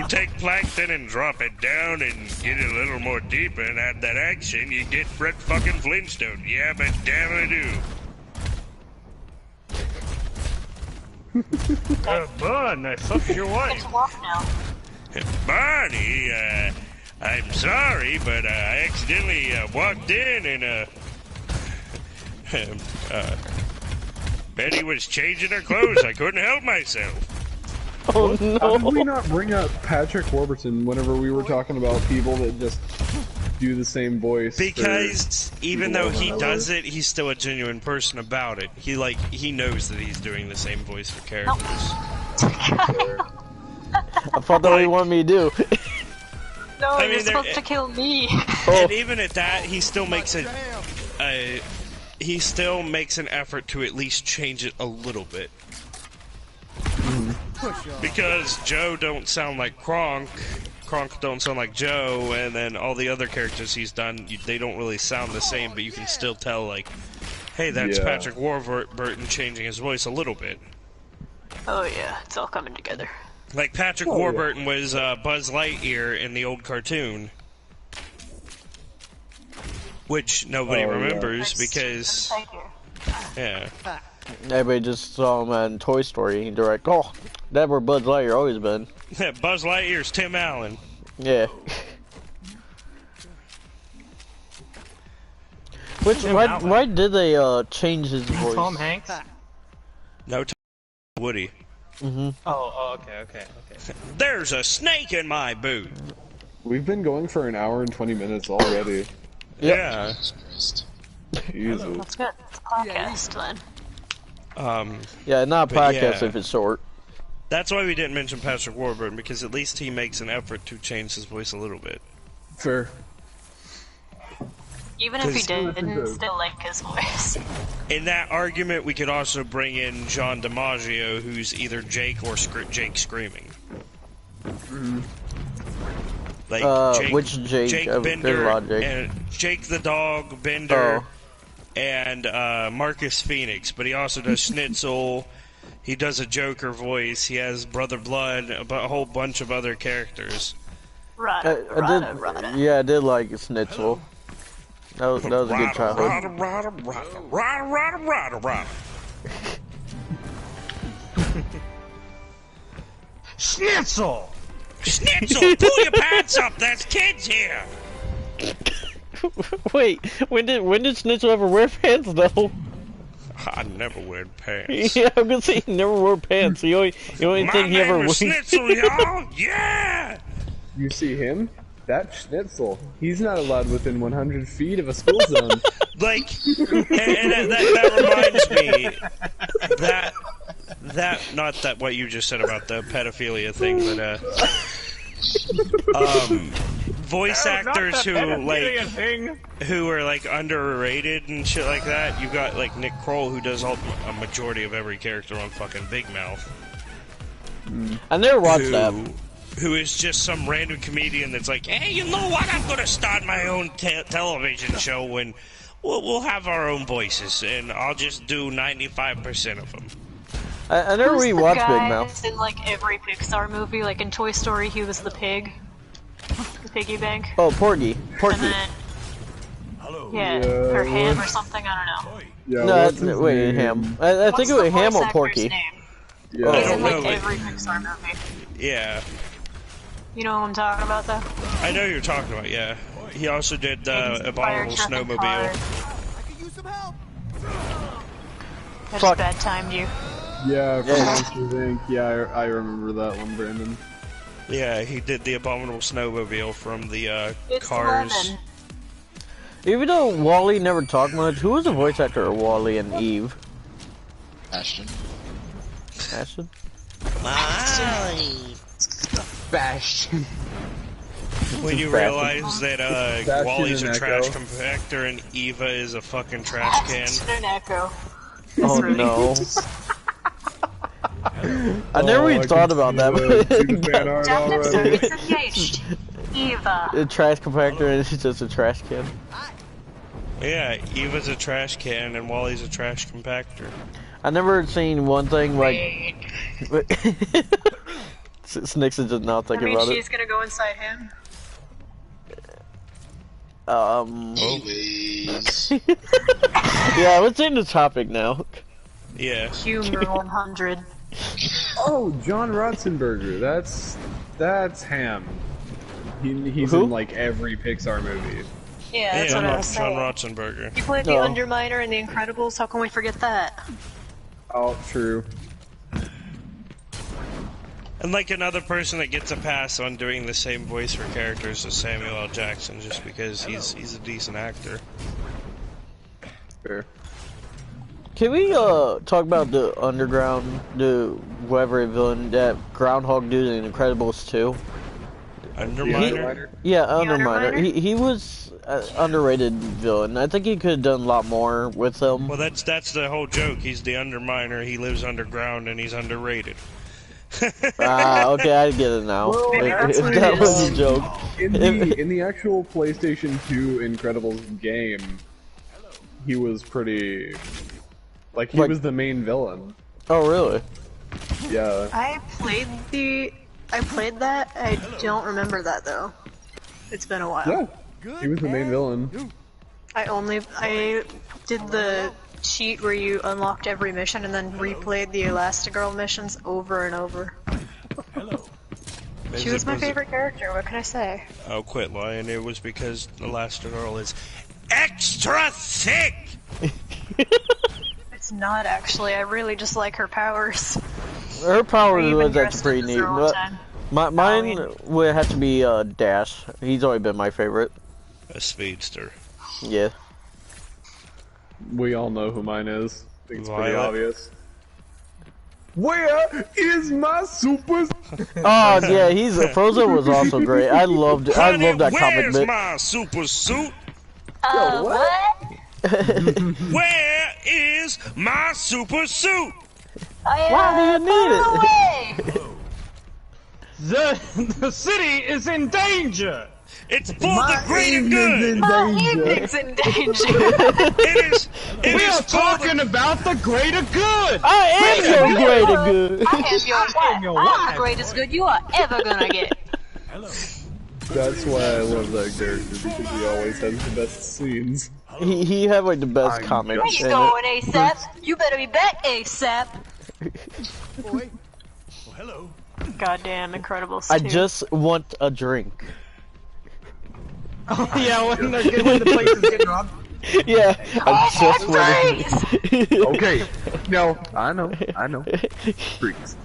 take Plankton and drop it down and get it a little more deeper and add that action, you get Fred fucking Flintstone. Yeah, but damn I do. Bun, I fucked your wife. Barney, I'm sorry, but I accidentally walked in and Betty was changing her clothes. I couldn't help myself. Oh no! How did we not bring up Patrick Warburton whenever we were talking about people that just do the same voice? Because even though he does it, he's still a genuine person about it. He knows that he's doing the same voice for characters. I thought that what you wanted me to do. No, you're supposed to kill me. And even at that, he still makes an effort to at least change it a little bit. Because Joe don't sound like Kronk don't sound like Joe, and then all the other characters he's done, they don't really sound the same, but you can still tell, like, hey, that's Patrick Warburton changing his voice a little bit. Oh yeah, it's all coming together. Like, Patrick Warburton was Buzz Lightyear in the old cartoon. Which nobody remembers because... Yeah. Everybody just saw him in Toy Story, and they're like, oh, that's where Buzz Lightyear always been. Buzz Lightyear's Tim Allen. Yeah. Why did they change his voice? Tom Hanks? No, Woody. Okay. There's a snake in my boot. We've been going for an hour and 20 minutes already. Yeah. Jesus. That's good. It's a podcast then. Yeah, not a podcast if it's short. That's why we didn't mention Patrick Warburton, because at least he makes an effort to change his voice a little bit. Fair. Even if he didn't still like his voice. In that argument, we could also bring in John DiMaggio, who's either Jake or Jake Screaming. Like which Jake? Jake Bender, and Jake the Dog, Bender, and Marcus Phoenix. But he also does Schnitzel. He does a Joker voice. He has Brother Blood, a whole bunch of other characters. Rada. Yeah, I did like Schnitzel. That was a good childhood. Rada. Schnitzel! Schnitzel, pull your pants up. There's kids here. Wait, when did Schnitzel ever wear pants though? I never wear pants. Yeah, I'm gonna say he never wore pants. The only thing he ever wore. Schnitzel, y'all. Yeah. You see him? That Schnitzel. He's not allowed within 100 feet of a school zone. Like, and that reminds me that not that what you just said about the pedophilia thing, but voice actors who are like underrated and shit like that. You got like Nick Kroll, who does a majority of every character on fucking Big Mouth. I never watched that. Who is just some random comedian that's like, hey, you know what? I'm gonna start my own television show and we'll have our own voices, and I'll just do 95% of them. I never really watched Big Mouth. In like every Pixar movie, like in Toy Story, he was the pig, the piggy bank. Oh, Porgy. And then, or Ham or something. I don't know. Yeah, no, wait, Ham. I think it was Ham or Porky. Yeah. He's in like every Pixar movie. Yeah. You know what I'm talking about, though? I know you're talking about, yeah. He also did Abominable Snowmobile. I could use some help. I just bad timed you. Yeah, from Monsters Inc. Yeah, I remember that one, Brandon. Yeah, he did the Abominable Snowmobile from the It's Cars. 11. Even though Wally never talked much, who was the voice actor of Wally and Eve? Ashton. Ashton? Wally. Bastion. When you realize that Bastion Wally's a and trash Echo. compactor and Eva is a fucking trash can. An echo. Oh no. I never even thought about that. Adaptive circuits engaged. Eva. A trash compactor and it's just a trash can. Yeah, Eva's a trash can and Wally's a trash compactor. I never seen one thing like. Snix is just not thinking about she's gonna go inside him. Anyways. Yeah, let's end the topic now. Yeah. Humor 100. Oh, John Ratzenberger. That's Ham. He's Who? in like every Pixar movie. Yeah, that's what I was John saying. Ratzenberger. He played the No. Underminer in The Incredibles. How can we forget that? Oh, true. And like another person that gets a pass on doing the same voice for characters as Samuel L. Jackson just because he's a decent actor. Fair. Can we talk about the underground, the whoever villain that Groundhog dude in Incredibles 2? Underminer? Yeah, Underminer? Underminer. He was an underrated villain. I think he could have done a lot more with him. Well, that's the whole joke. He's the Underminer. He lives underground and he's underrated. Okay, I get it now. Well, If that was a joke. In the actual PlayStation 2 Incredibles game, he was pretty. Like, he was the main villain. Oh, really? Yeah. I played that. I don't remember that though. It's been a while. Yeah. He was the main villain. I did the cheat where you unlocked every mission and then replayed the Elastigirl missions over and over. She was my favorite character, what can I say? Oh, quit lying. It was because Elastigirl is extra thick! It's not actually, I really just like her powers. Her power I even was dressed actually pretty as neat. her all the But time. mine would have to be Dash. He's always been my favorite. A speedster. Yeah. We all know who mine is. I think it's pretty Violet. obvious. Where is my super? Oh yeah, Frozen was also great. I loved that comic Where's bit. my super suit? What? Where is my super suit? Why do you need it? The city is in danger! It's for the greater good! My evening's in danger! We are talking about the greater good! I am your greater good. I am your wife. I'm the greatest good you are ever gonna get. That's why I love that character, because he always has the best scenes. He had like the best comics. Where you in going, it. ASAP? You better be back ASAP. Well, hello. Goddamn Incredibles 2. I just want a drink. Oh yeah, when the place is getting robbed. Yeah, I just want a drink. Okay. No, I know. Freaks.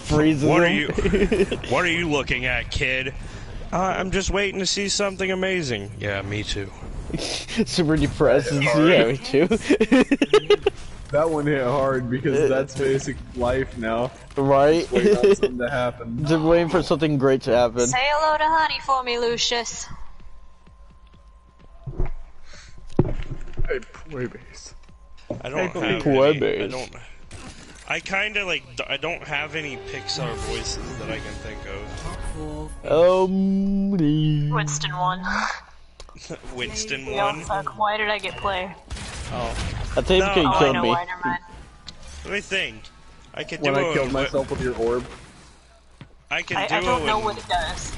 Freezes What are him. What are you looking at, kid? I'm just waiting to see something amazing. Yeah, me too. Super depressed. Yeah, me too. That one hit hard because that's basic life now. Right? Just waiting on something to happen. Just waiting for something great to happen. Say hello to Honey for me, Lucius. Hey, Playbase. I don't have Poor any. bass. I kind of like. I don't have any Pixar voices that I can think of. Winston won. Winston Oh, won. fuck. Why did I get play? I think No. you Oh, I killed know me. why, never mind. Let me think. I could When do I killed myself with your orb. I can I do don't it know when- what it does.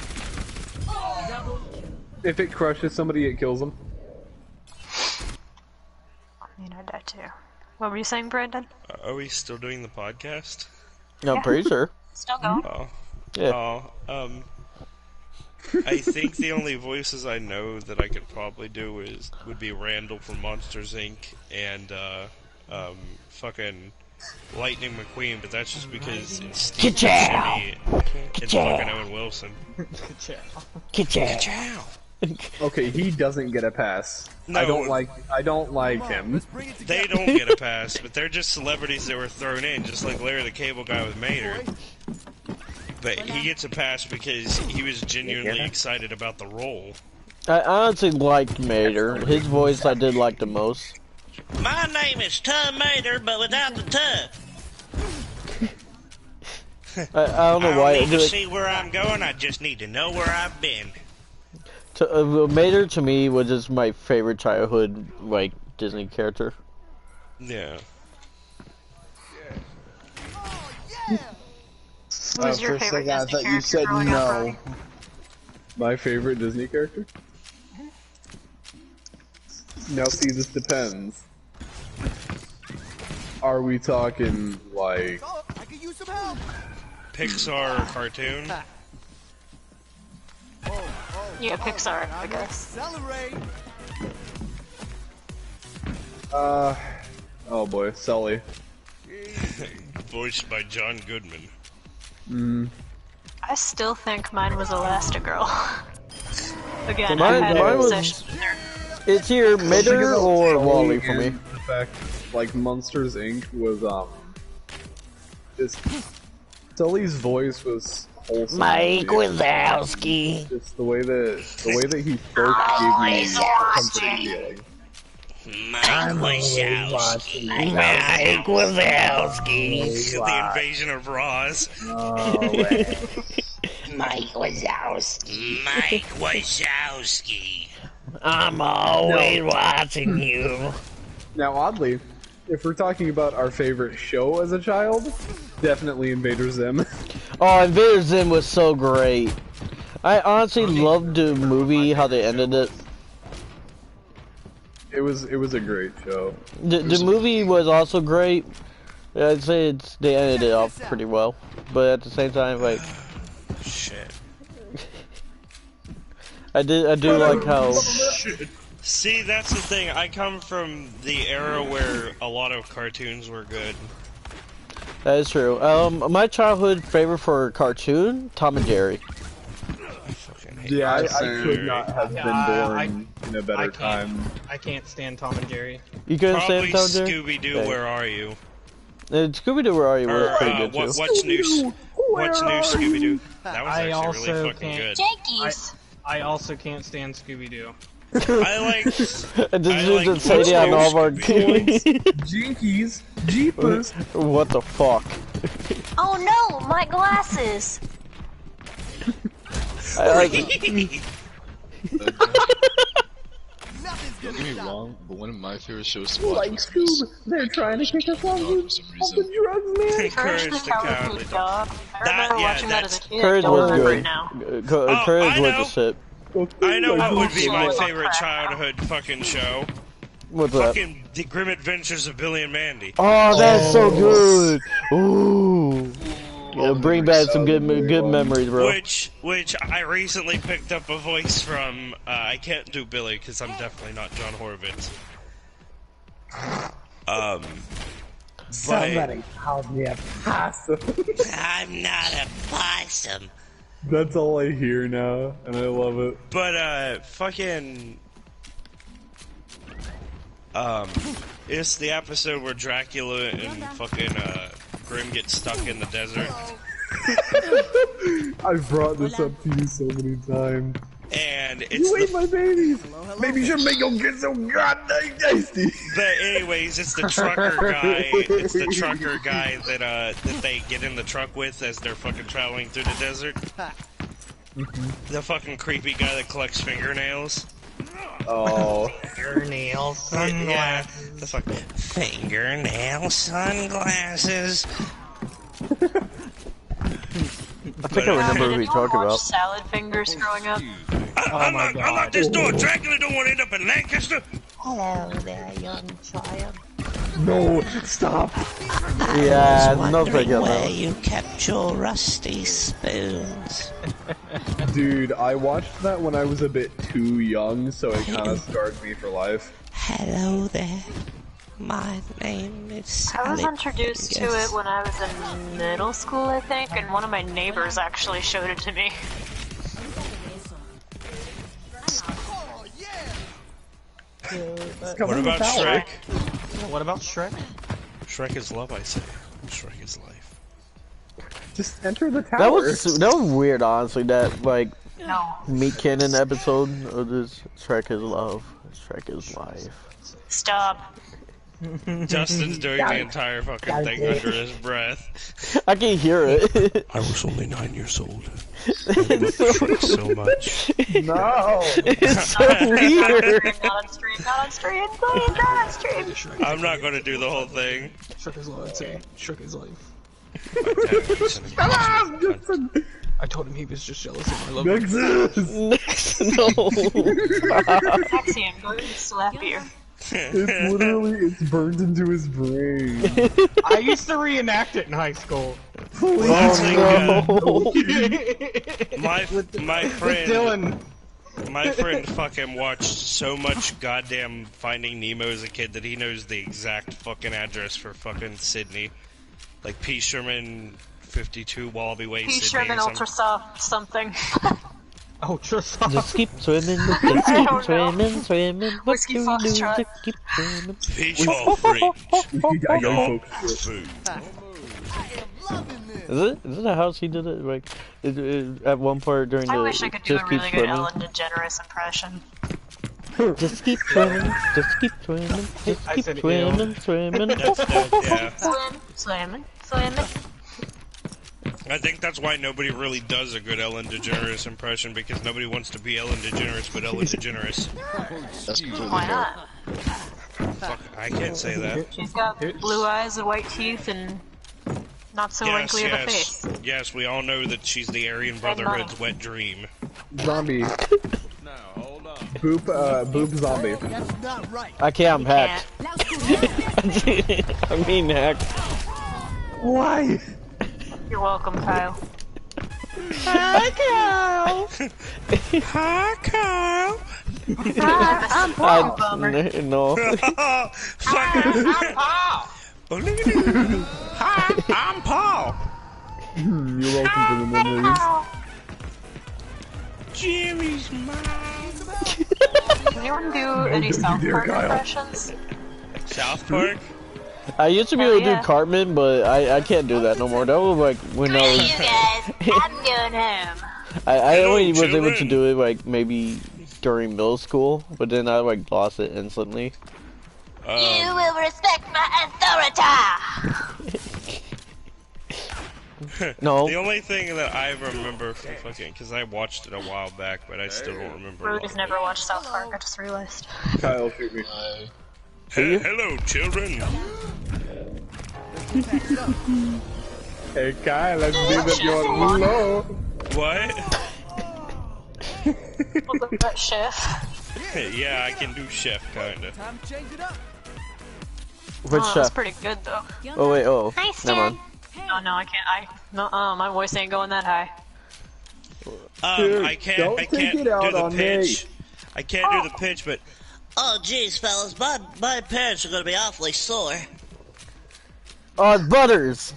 If it crushes somebody, it kills them. I mean, I die too. What were you saying, Brandon? Are we still doing the podcast? I'm pretty sure. Still going. Oh. Yeah. Oh. I think the only voices I know that I could probably do would be Randall from Monsters Inc. and fucking Lightning McQueen, but that's just because it's Ka-chow! it's fucking Owen Wilson. Ka-chow! Okay, he doesn't get a pass. No. I don't like him. They don't get a pass, but they're just celebrities that were thrown in, just like Larry the Cable Guy with Mater. But he gets a pass because he was genuinely excited about the role. I honestly liked Mater. His voice I did like the most. My name is Tom Mater, but without the tuh. I don't know why. I don't need to see where I'm going, I just need to know where I've been. Mater to me was just my favorite childhood, like, Disney character. Yeah. What was your favorite Disney character? You said no. My favorite Disney character? Now see, this depends. Are we talking, like... I could use some help. Pixar or cartoon? Yeah, Pixar, I guess. Accelerate. Oh boy, Sully. Voiced by John Goodman. I still think mine was Elastigirl. Again, Mine- I had mine an was- obsession with her. It's either Mater or Wally for me. The fact, like, Monsters Inc. was, just... Sully's voice was wholesome. Mike Wazowski. Just the way that he spoke gave me a comforting feeling. Mike Wazowski. Mike Wazowski. The Invasion of Roz. Mike Wazowski. Mike Wazowski. I'm always watching you. Now, oddly, if we're talking about our favorite show as a child, definitely Invader Zim. Oh, Invader Zim was so great. I honestly loved the movie, how they ended it. It was a great show. The movie was also great. I'd say they ended it off pretty well, but at the same time, like, Shit. I do like how. See, that's the thing. I come from the era where a lot of cartoons were good. That is true. My childhood favorite for a cartoon, Tom and Jerry. Yeah, I could not have been born in a better time. I can't stand Tom and Jerry. You couldn't Probably stand Tom and Jerry? Scooby-Doo, Okay. Where Are You? Scooby-Doo, Where Are You? was pretty good too. What's new Scooby-Doo? That was actually really fucking good. Jankies! I also can't stand Scooby-Doo. I like... This I dude like just say that on all of our Scooby-Doo. Jinkies, Jeepers. What the fuck? Oh no, my glasses! I like. Don't get me wrong, but one of my favorite shows to watch Like was Scoob, they're trying to kick us off for some reason. the drugs, man. Courage the Cowardly Dog. I remember watching that as a kid. Courage Don't was remember good. it now. Courage I was know. the shit. I know what would be my favorite childhood fucking show. What's that? Fucking The Grim Adventures of Billy and Mandy. Oh, that's so good. Ooh. Yeah, bring back some good memories, bro. Which I recently picked up a voice from. I can't do Billy because I'm definitely not John Horvitz. Somebody called me a possum. I'm not a possum. That's all I hear now, and I love it. But fucking. It's the episode where Dracula and fucking Grim get stuck in the desert. I've brought this up to you so many times. And it's You ate my babies! Maybe you should make your kids so goddamn tasty! But anyways, it's the trucker guy. It's the trucker guy that they get in the truck with as they're fucking traveling through the desert. The fucking creepy guy that collects fingernails. Oh. Fingernail sunglasses. Yeah, the fucking fingernail sunglasses. I think I remember who we talked Watch about. Salad Fingers growing up. Unlock this door. Dracula don't want to end up in Lancaster. Hello there, young child. No, stop. Yeah, no big deal. Where you kept your rusty spoons. Dude, I watched that when I was a bit too young, so it kind of scarred me for life. Hello there. My name is I was Sally introduced to Fingers. it when I was in middle school, I think, and one of my neighbors actually showed it to me. What about Shrek? What about Shrek? Shrek is love, I say. Shrek is life. Just enter the tower. That was weird, honestly. That like No. Meat Cannon episode of this Shrek is love, Shrek is life. Stop. Justin's doing the entire fucking thing under his breath. I can hear it. I was only 9 years old. I loved Shrek so much. No! It's so weird. Not on stream, not on stream, please, not on stream. I'm not gonna do the whole thing. Shrek is life. Shrek is life. Come on! I told him he was just jealous of my love. Nexus! No. Taxi, I'm going to slap you. It's literally, it's burned into his brain. I used to reenact it in high school. That's Oh, my friend, Dylan. my friend fucking watched so much goddamn Finding Nemo as a kid that he knows the exact fucking address for fucking Sydney. Like P. Sherman 52 Wallaby Way, P. Sydney. Sherman Ultrasoft something. Ultrasoft. just keep swimming, just keep swimming, swimming. What Whiskey do we do? Foxtrot. Just keep swimming. Peach off range. Dog food. Is it that how she did it? Like, at one part during I the wish I could do just a keep really good swimming. Ellen DeGeneres impression. Just keep swimming, just keep swimming, just I keep said swimming, swimming. Yeah. Swimming. I think that's why nobody really does a good Ellen DeGeneres impression, because nobody wants to be Ellen DeGeneres but Ellen DeGeneres. That's completely Why fair. not? Fuck, I can't say that. She's got blue eyes and white teeth and not so wrinkly of a face. Yes, we all know that she's the Aryan Brotherhood's wet dream. Zombie. Boop zombie. That's not right. I can't, I'm hacked. I mean hacked. Why? You're welcome, Kyle. Hi, Kyle. Hi, Kyle. Hi, I'm Paul Bummer. No. Hi, I'm Paul. You're welcome for the memories. Jimmy's mom. Can anyone do any South Park impressions? South Park? I used to be able to yeah. do Cartman, but I can't do that no more. That was like when I was. You guys, I'm going home. I only was able to children. do it like maybe during middle school, but then I like lost it instantly. You will respect my authority. No. The only thing that I remember from fucking, because I watched it a while back, but I still don't remember. Rudy's never watched South Park, I just realized. Kyle, shoot me. Hello, children. Hey, Kyle, let's do that you're low. What? Wasn't that chef? Yeah, I can do chef, kinda. Time to change it up. Which That's chef? pretty good though. Oh wait, oh, Nice, never mind. Oh no, I can't. My voice ain't going that high. Dude, I can't don't do take it out the on pitch. I can't do the pitch, but Oh, geez, fellas, my parents are gonna be awfully sore. Oh, it's Butters.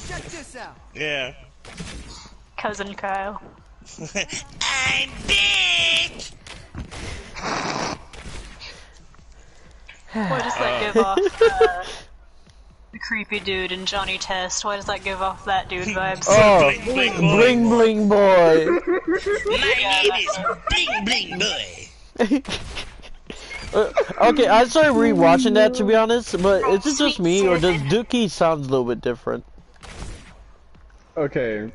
Check this out. yeah. Cousin Kyle. I'm big! Why does that give off the creepy dude in Johnny Test? Why does that give off that dude vibes? Oh, Bling, bling, boy. bling bling boy. My name is Bling Bling Boy. Okay, I started rewatching that to be honest, but is it just me or does Dookie sound a little bit different? Okay.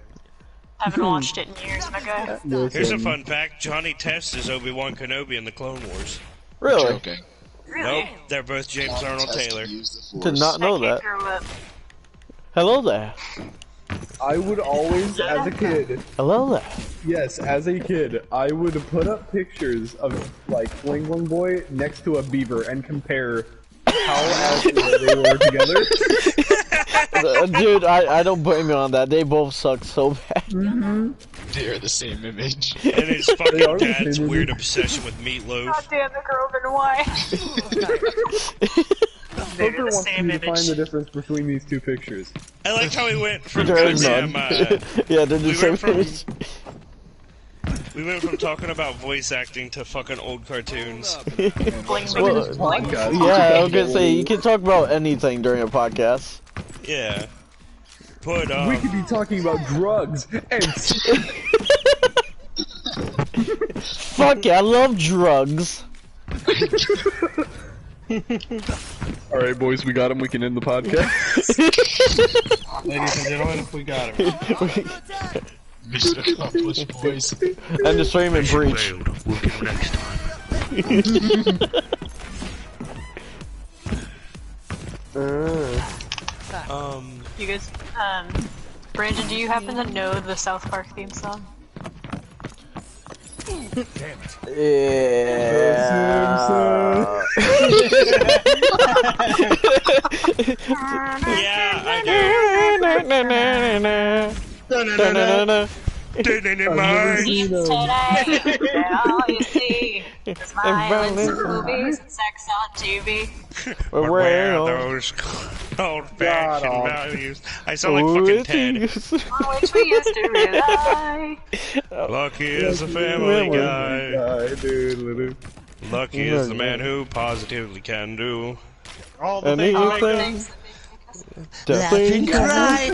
Haven't watched it in years, my guy. Here's a fun fact: Johnny Test is Obi-Wan Kenobi in the Clone Wars. Really? Joking. Nope, they're both James Arnold Test Taylor. use the Force. Did not know that. Hello there. I would always, as a kid, Hello there. yes, as a kid, I would put up pictures of, like, Bling Bling Boy next to a beaver and compare how accurate they were together. Dude, I don't blame you on that. They both suck so bad. They're the same image. And his They fucking are the dad's same weird obsession with meatloaf. God damn the Groven, why? want you to find the difference between these two pictures. I like how we went from There is goddamn, none. Yeah, they're the same face. We went from talking about voice acting to fucking old cartoons. Well, yeah, I was gonna say, you can talk about anything during a podcast. Yeah. But, we could be talking about drugs and... Fuck yeah, I love drugs. Alright, boys, we got him. We can end the podcast. Ladies and gentlemen, we got him. Mission accomplished, boys. And the stream and breach. We'll get him next time. You guys, Brandon, do you happen to know the South Park theme song? Yeah, I do. Today, all you see is violence, movies, and sex on TV. Where are those old-fashioned values? I sound like fucking Ted. On which we used to rely. Lucky is the family guy. Lucky is the man who positively can do all the things that make us Laugh and cry.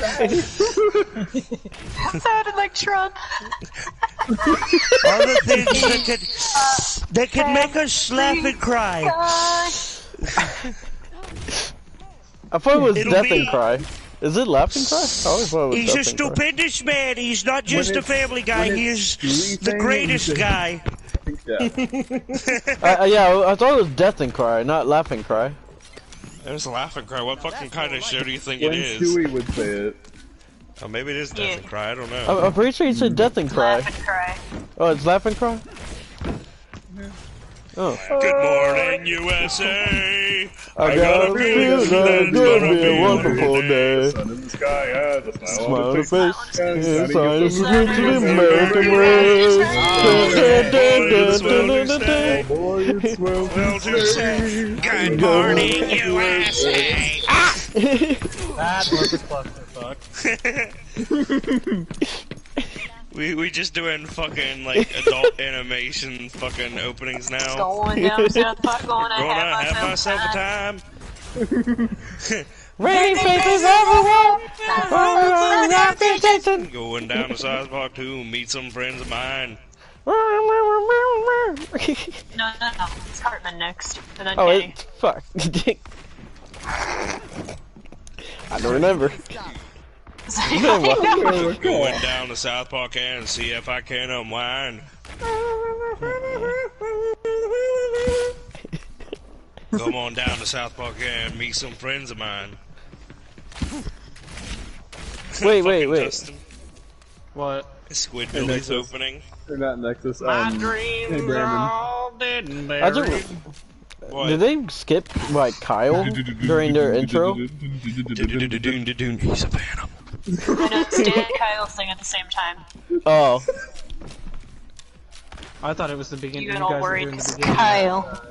Sounded like Trump. All the things that could make us laugh and cry. I thought it was Death and Cry. Is it Laugh and Cry? I always thought it was He's Death a and Cry. stupendous man. He's not just a family guy. He is the greatest guy. Yeah, I thought it was Death and Cry, not Laugh and Cry. There's a Laugh and Cry. What fucking kind of show do you think it is? Stewie would say it. Oh, maybe it is Death and Cry. I don't know. I'm pretty sure he said Death and Cry. Laugh and Cry. Oh, it's Laugh and Cry? Oh. Good morning, USA. I got a feeling that it's gonna be a wonderful day. Sun in the sky has a Smile on the face. And Inside is sunny to the American race. boy, it's well to say. Good morning, USA. That was a clusterfuck. We just doing fucking like adult animation fucking openings now. Going down to South Park, gonna have myself a time. Rainy faces everywhere. Going down to South Park to meet some friends of mine. No. It's Cartman next. And then Oh, Danny. it's fuck. I don't remember. Going down to South Park and see if I can unwind. Come on down to South Park and meet some friends of mine. Wait. Justin. What? Squidbillies opening. They're not Nexus. My Hey, dreams Brandon. all dead and I buried. don't, What? did they skip like Kyle during their intro? He's a phantom. I know Stan and Kyle sing at the same time. Oh, I thought it was the beginning. You You got all guys were worried doing the because beginning. Kyle.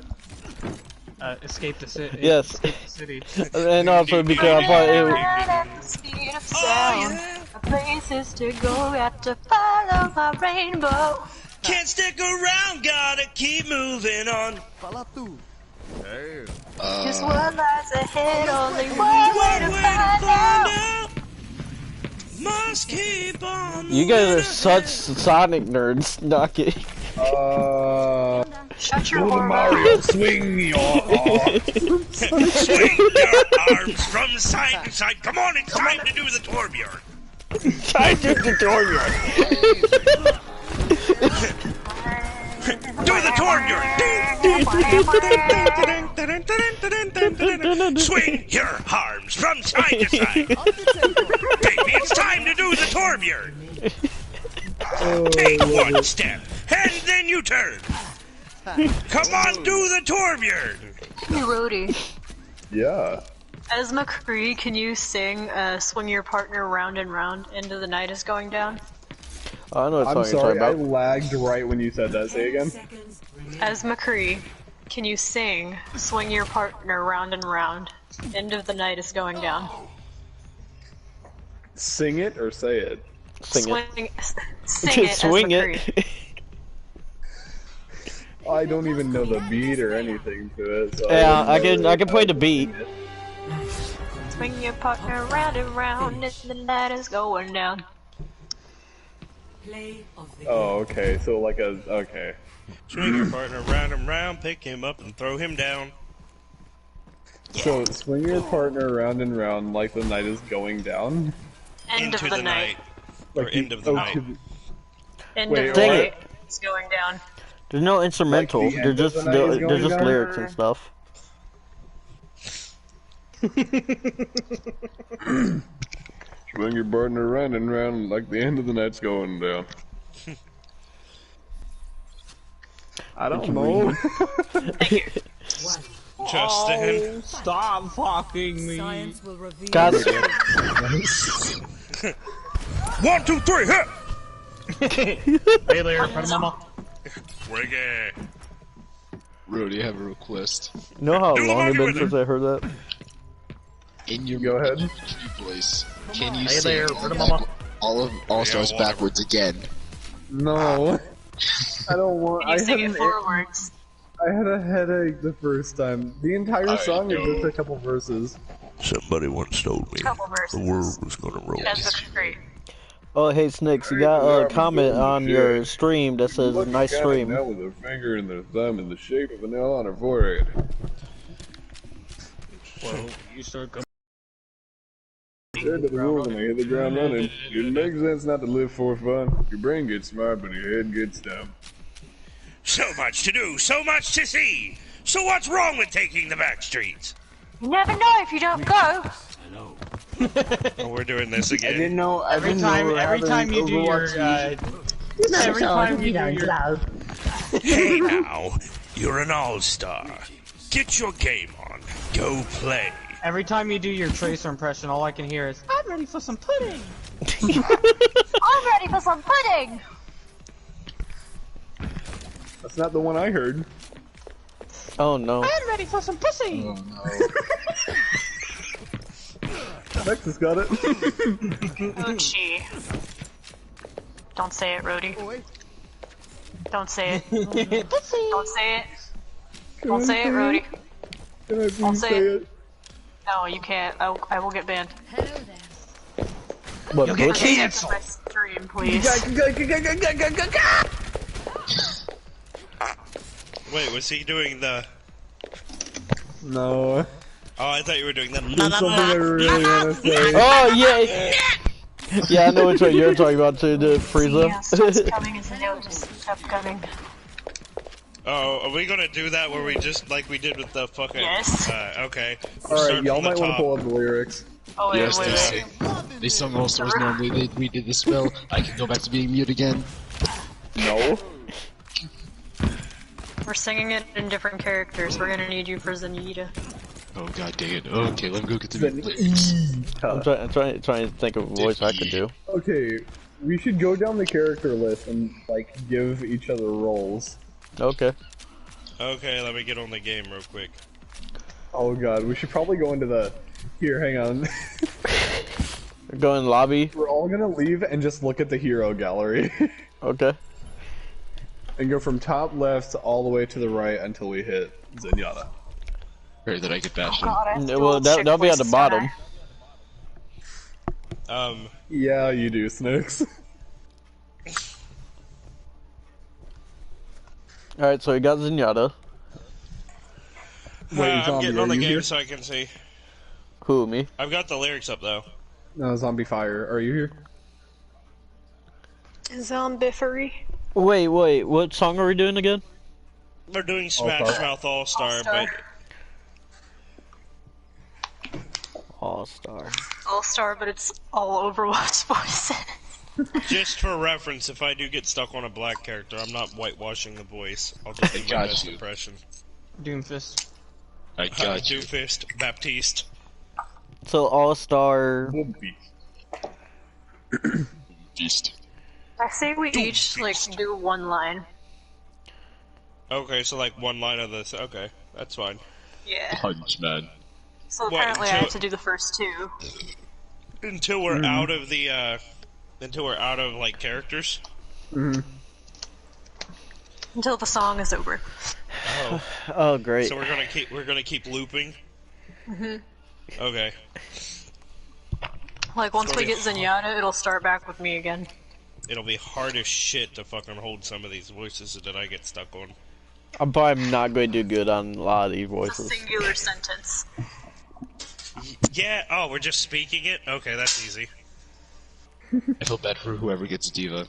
Escape the city. yes. Escape the city. And also because I thought it was, At the speed of sound, places to go, got to follow my rainbow. Can't stick around, gotta keep moving on. Just what lies ahead, only one way to find out. Must keep on. you guys are such Sonic nerds. Not kidding. Shut your Super whore Mario, mouth. swing your arms. Swing your arms from side to side. Come on, it's time to do the Torbjorn. I do the Do the Torbjorn. Swing your arms from side to side. Baby, it's time to do the Torbjorn. Take one step, and then you turn. Come on, do the Torbjorn. Hey, Rhodey. Yeah. As McCree, can you sing Swing Your Partner Round and Round into the Night is Going Down? I know what I'm song you're sorry, talking I about. lagged right when you said that. Say again. As McCree, Can you sing "Swing Your Partner Round and Round"? End of the night is going down. Sing it or say it? Sing it. Sing it. Swing as it. I don't even know the beat or anything to it. So Yeah, I can play the beat. Swing your partner round and round, and the night is going down. Oh, okay. So like okay. Swing your partner round and round, pick him up and throw him down. So swing your partner round and round like the night is going down. End of the night. Or end of the night. End of the night. It's going down. There's no instrumental. Like they're just lyrics and stuff. Swing your partner round and round like the end of the night's going down. I don't know. Justin. Stop fucking me. God. 1, 2, 3, hit! Hey there, mama. Reggae. Rudy, I have a request. You know how long it's been since I heard that? In your Go ahead. voice, can you Hey sing there, all of All Stars backwards again? No. I don't want. Can you sing it forwards? I had a headache the first time. The entire song is just a couple verses. Somebody once told me Couple verses. the world was gonna roll. That looks great. Oh, hey Snicks, you got a comment on your stream that says nice stream. Now with her finger and their thumb in the shape of an L on her forehead. Well, you start coming. Said to the rules and they hit the ground running. It makes sense not to live for fun. Your brain gets smart, but your head gets dumb. So much to do, so much to see. So what's wrong with taking the back streets? You never know if you don't go. Oh, we're doing this again. I didn't know. Every time you do your, every time you do your. Hey now, you're an all-star. Get your game on. Go play. Every time you do your Tracer impression, all I can hear is, "I'm ready for some pudding." I'm ready for some pudding. That's not the one I heard. Oh no. I'm ready for some pussy. Oh no. Nexus got it. Gucci. Don't say it, Rody. Don't say it. Don't say it. Don't say it, Rody. Can I Don't please say say it. it? No, you can't. I will get banned. What, You'll get Gucci? canceled. My stream, please. Wait, was he doing the... No. Oh, I thought you were doing the... There's something I really want to say. Oh yeah. Yeah, I know which one you're talking about too, the Frieza. It's coming, it's just kept coming. Oh, are we gonna do that where we just, like we did with the fucking... Yes. Okay. We'll Alright, start y'all from the might want to top. pull up the lyrics. Oh, wait, Yes, wait. they sung All Stars normally. They redid the spell. I can go back to being mute again. No. We're singing it in different characters. We're gonna need you for Zenyatta. Oh god dang it. Okay, let me go get the lyrics. I'm trying to think of a voice I could do. Okay, we should go down the character list and, like, give each other roles. Okay. Okay, let me get on the game real quick. Oh god, we should probably go into the... Here, hang on. Go in lobby. We're all gonna leave and just look at the hero gallery. Okay. And go from top left all the way to the right until we hit Zenyatta. Pray that I get bashed in. Well, that'll be at the bottom. Yeah, you do, Snooks. Alright, so we got Zenyatta. Wait, I'm Zombie, getting are on the you game here? so I can see. Who, me? I've got the lyrics up though. No, Zombie Fire. Are you here? Zombifery. Wait, what song are we doing again? We're doing Smash All-Star. Mouth All-Star, All-Star. All-Star. All-Star, but it's all Overwatch voices. but just for reference, if I do get stuck on a black character, I'm not whitewashing the voice. I'll just do my got best you. impression. Doomfist. I got you. Doofist, Baptiste. So All-Star. Beast. I say we each, like, do one line. Okay, so like one line of this. Okay, that's fine. Yeah. Punch, man. So apparently I have to do the first two. Until we're out of the, until we're out of, like, characters? Until the song is over. Oh. Oh, great. So we're gonna keep looping? Okay. Like, once we get Zenyatta, it'll start back with me again. It'll be hard as shit to fucking hold some of these voices that I get stuck on. I'm probably not going to do good on a lot of these voices. It's a singular sentence. Yeah, oh, we're just speaking it? Okay, that's easy. I feel bad for whoever gets Diva.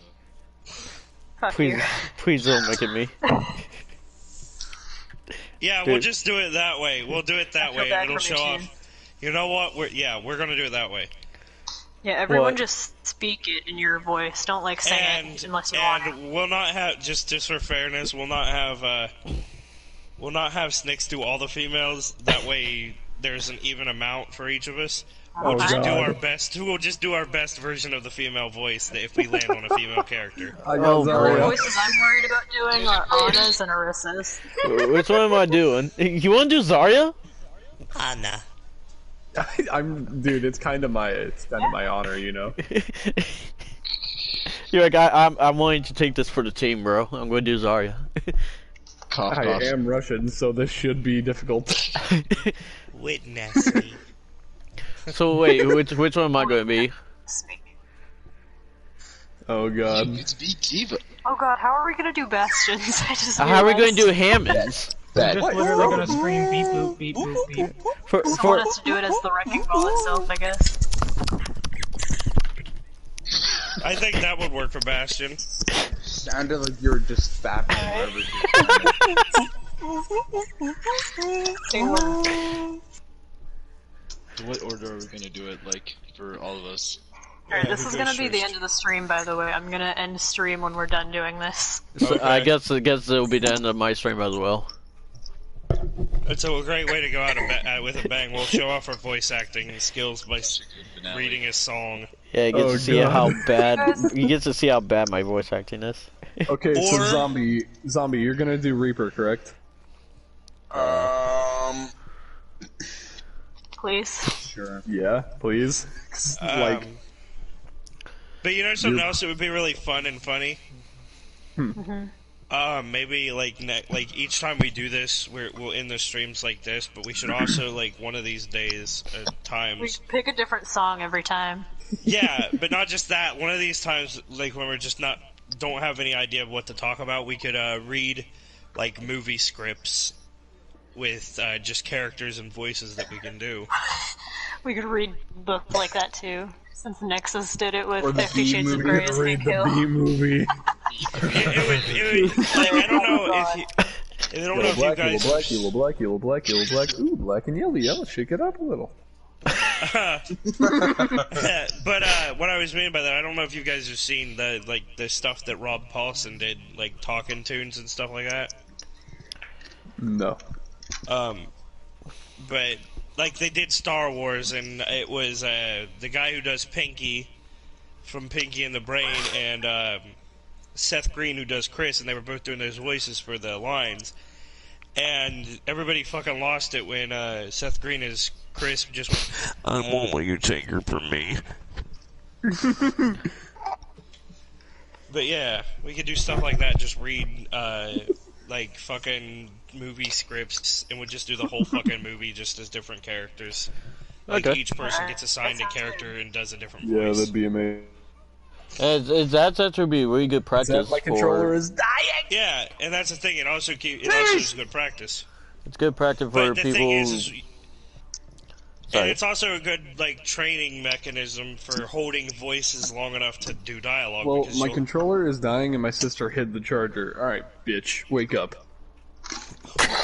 Please don't make it me. Yeah, Dude. we'll just do it that way. We'll do it that way, and it'll show off. You know what? We're gonna do it that way. Yeah, everyone just speak it in your voice. Don't, like, sing it unless you want it. And we'll not have, just for fairness, we'll not have Snicks do all the females. That way, there's an even amount for each of us. We'll just do our best. We'll just do our best version of the female voice if we land on a female character. The voices I'm worried about doing are Anna's and Arissa's. Which one am I doing? You want to do Zarya? Anna. Dude, it's kind of my honor, you know. You're like, I'm willing to take this for the team, bro. I'm going to do Zarya. I am Russian, so this should be difficult. Witness me. So wait, which one am I going to be? Oh god. It's be Diva. Oh god, how are we gonna do Bastions? I just How are we going to do Hammonds? I'm just literally gonna scream beep boop beep boop beep. Someone has to do it as the wrecking ball itself, I guess. I think that would work for Bastion. Sounded like you were just fapping What order are we gonna do it, like, for all of us? Alright, this is gonna be the end of the stream, by the way. I'm gonna end stream when we're done doing this. So I guess it'll be the end of my stream as well. It's a great way to go out with a bang. We'll show off our voice acting skills by reading a song. Yeah, you get to see how bad you get to see how bad my voice acting is. Okay, so zombie, you're gonna do Reaper, correct? Please. Sure. Yeah, please. Like. But you know something else that would be really fun and funny? Maybe like each time we do this, we'll end the streams like this. But we should also like one of these days, times. We should pick a different song every time. Yeah, but not just that. One of these times, like when we're just don't have any idea of what to talk about, we could read like movie scripts with just characters and voices that we can do. We could read books like that too. Since Nexus did it with Or the 50 Shades of B-movie. Grey as Read Hank the Hill. B-movie. Like, I don't know if you... I don't know if you guys... Yellow, black. Ooh, black and yellow. Shake it up a little. But what I was meaning by that, I don't know if you guys have seen the stuff that Rob Paulson did, like talking tunes and stuff like that. No. But like they did Star Wars, and it was the guy who does Pinky from Pinky and the Brain, and Seth Green who does Chris, and they were both doing those voices for the lines. And everybody fucking lost it when Seth Green as Chris just went, "I'm only a taker for me." But yeah, we could do stuff like that. Just read like fucking movie scripts, and we'll just do the whole fucking movie just as different characters. Like each person gets assigned a character and does a different voice. Yeah, that'd be amazing. That's actually be really good practice. My controller is dying. Yeah, and that's the thing. It also is good practice. It's good practice for But the people. thing is and it's also a good like training mechanism for holding voices long enough to do dialogue. Well, my controller is dying, and my sister hid the charger. All right, bitch, wake up.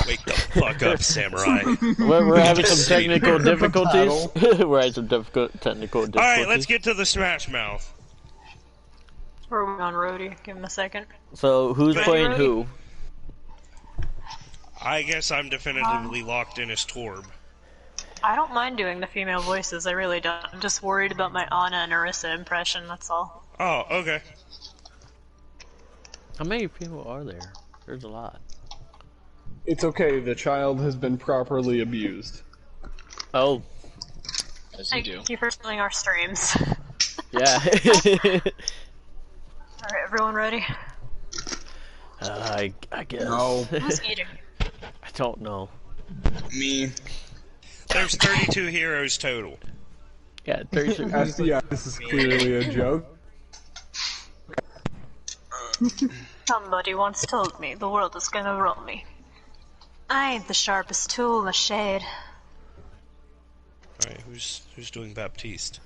Wake the fuck up, samurai. We're having some technical difficulties. We're having some technical difficulties. Alright, let's get to the Smash Mouth. We're on Rhodey. Give him a second. So, who's playing who? I guess I'm definitively locked in as Torb. I don't mind doing the female voices, I really don't. I'm just worried about my Anna and Arissa impression, that's all. Oh, okay. How many people are there? There's a lot. It's okay, the child has been properly abused. Oh. As you do. Thank you for filling our streams. Yeah. Alright, everyone ready? I guess. No. Who's eating? I don't know. Me. There's 32 heroes total. Yeah, 32. Yeah, this is clearly a joke. Somebody once told me the world is gonna roll me. I ain't the sharpest tool in the shade. Alright, who's doing Baptiste?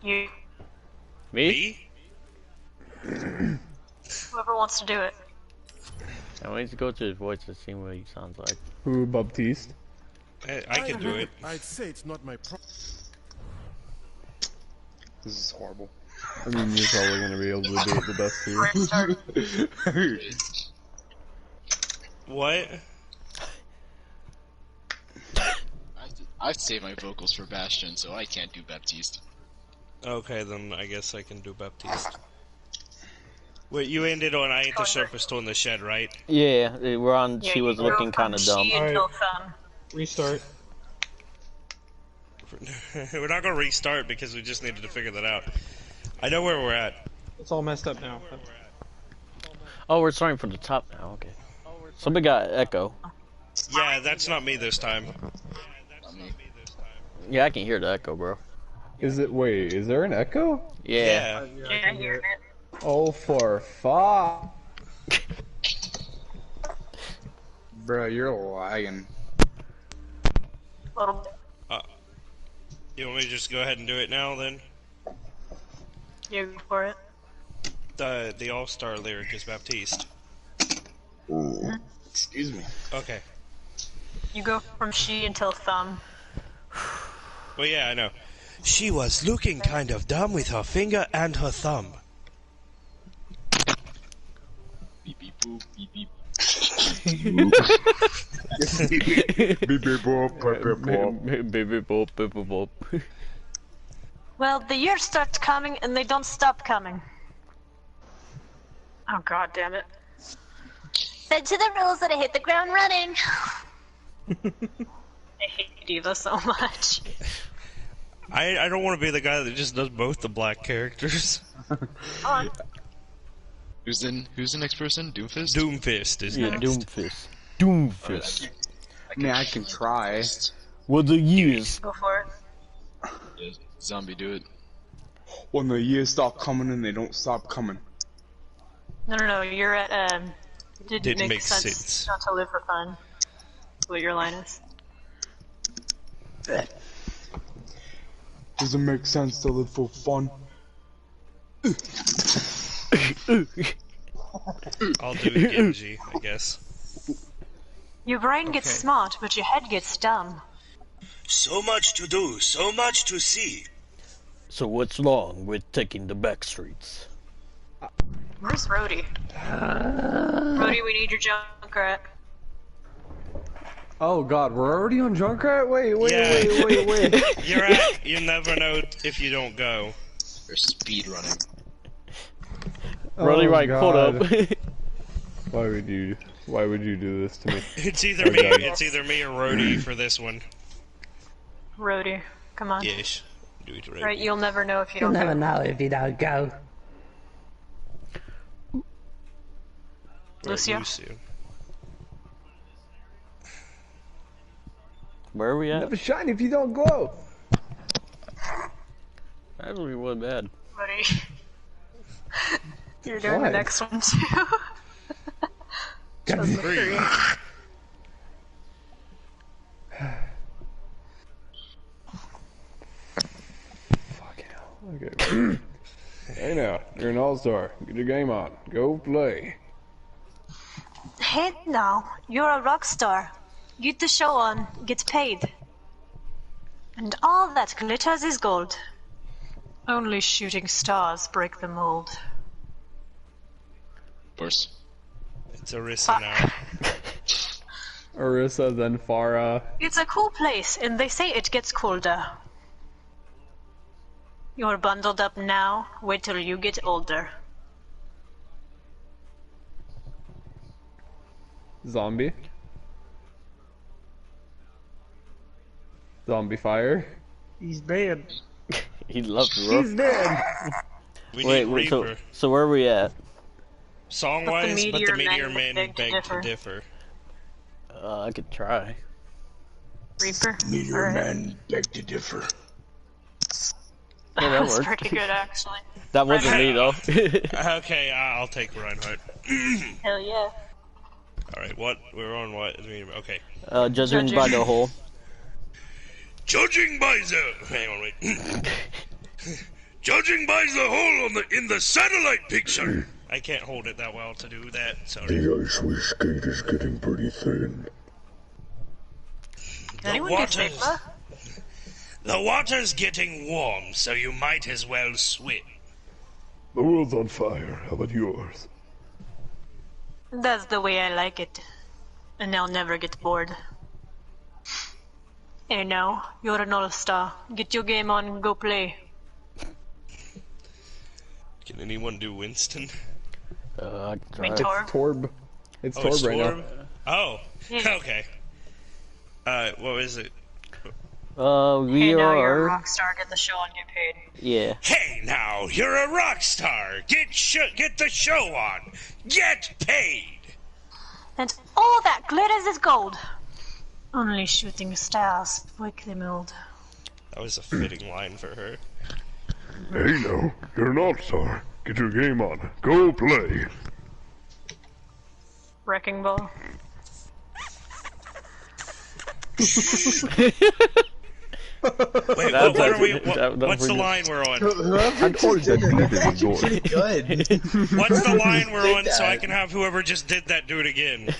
You. Me? Whoever wants to do it. I need to go to his voice to see what he sounds like. Who, Baptiste? I can do it. I'd say it's not my problem. This is horrible. I mean, you're probably gonna be able to do it the best here. What? I've saved my vocals for Bastion, so I can't do Baptiste. Okay, then I guess I can do Baptiste. Wait, you ended on I ain't the sharpest tool in the shed, right? Yeah, we're on. She was looking kind of dumb. Restart. We're not gonna restart because we just needed to figure that out. I know where we're at. It's all messed up now. Oh, we're starting from the top now. Okay. Somebody got echo. Yeah, that's not me this time. Yeah, I can hear the echo, bro. Is there an echo? Yeah. Yeah, I hear it. Oh, for fuck. Bro, you're lagging. Little bit. You want me to just go ahead and do it now, then? You go for it. The all-star lyric is Baptiste. Ooh. Excuse me. Okay. You go from she until thumb. Well, yeah, I know. She was looking kind of dumb with her finger and her thumb. Beep beep boop, beep beep. Well, the years start coming and they don't stop coming. Oh, god damn it. Bend to the rules that I hit the ground running. I hate Diva so much. I don't want to be the guy that just does both the black characters. On. Who's the next person? Doomfist? Doomfist is next. Doomfist. Doomfist. I can try. What the years? Go for it. Yeah, zombie, do it. When the years stop coming and they don't stop coming. No, you're at, didn't make sense. Not to live for fun. That's what your line is. Doesn't make sense to live for fun. I'll do it, Genji, I guess. Your brain gets smart, but your head gets dumb. So much to do, so much to see. So what's wrong with taking the back streets? Where's Rhodey? Rhodey, we need your Junkrat. Oh god, we're already on Junkrat? Wait. You're right. You never know if you don't go. They're speed running. Really, right, hold up. Why would you do this to me? It's either me or Rhodey for this one. Rhodey, come on. Yes. Do it, Rhodey. Right, you'll never know if you don't go. You'll never know if you don't go. Lucio? Where are we at? Never shine if you don't glow. That would be one bad. Buddy. You're doing the next one too. Just three. Fuck hell. Okay. Hey now, you're an all-star. Get your game on. Go play. Hey now, you're a rock star. Get the show on, get paid. And all that glitters is gold. Only shooting stars break the mold. Of course. It's Orisa now. Orisa, then Farah. It's a cool place, and they say it gets colder. You're bundled up now, wait till you get older. Zombie. Zombie fire. He's dead. He loves Rook. He's dead. Wait, so where are we at? Song-wise, but the Meteor Men beg to differ. I could try. Reaper? Meteor Man beg to differ. Yeah, that was worked. pretty good, actually. That wasn't me, though. Okay, I'll take Reinhardt. Hell yeah. Alright, what? We're on what? Okay. Judging by the hole. Judging by the... Hang on, wait. Judging by the hole in the satellite picture. I can't hold it that well to do that, sorry. The ice we skate is getting pretty thin. Anyone get paper? The water's getting warm, so you might as well swim. The world's on fire. How about yours? That's the way I like it. And I'll never get bored. Hey now, you're an all-star. Get your game on and go play. Can anyone do Winston? I mean, It's Torb. It's Torb right now. Oh, Yeah. okay. What is it? We Hey now, you're a are... rock star. Get the show and get paid. Yeah. Hey now, you're a rock star. Get the show on. Get paid. And all that glitters is gold. Only shooting stars break the mold. That was a fitting line for her. Hey now, you're an all-star. Get your game on. Go play. Wrecking ball. Wait, what are we? What's the line we're on? I told you that you did Good. What's the line we're on so I can have whoever just did that do it again?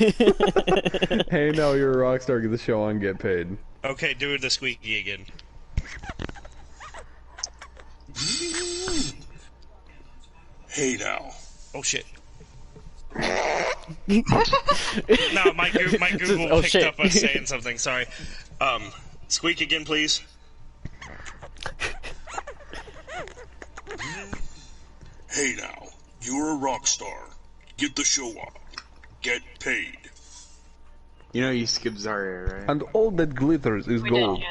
Hey, no, you're a rock star. Get the show on. Get paid. Okay, do the squeaky again. Hey now. Oh shit. No, my Google picked up us saying something. Sorry. Squeak again, please. Hey now, you're a rock star. Get the show on. Get paid. You know you skipped Zarya, right? And all that glitters is gold.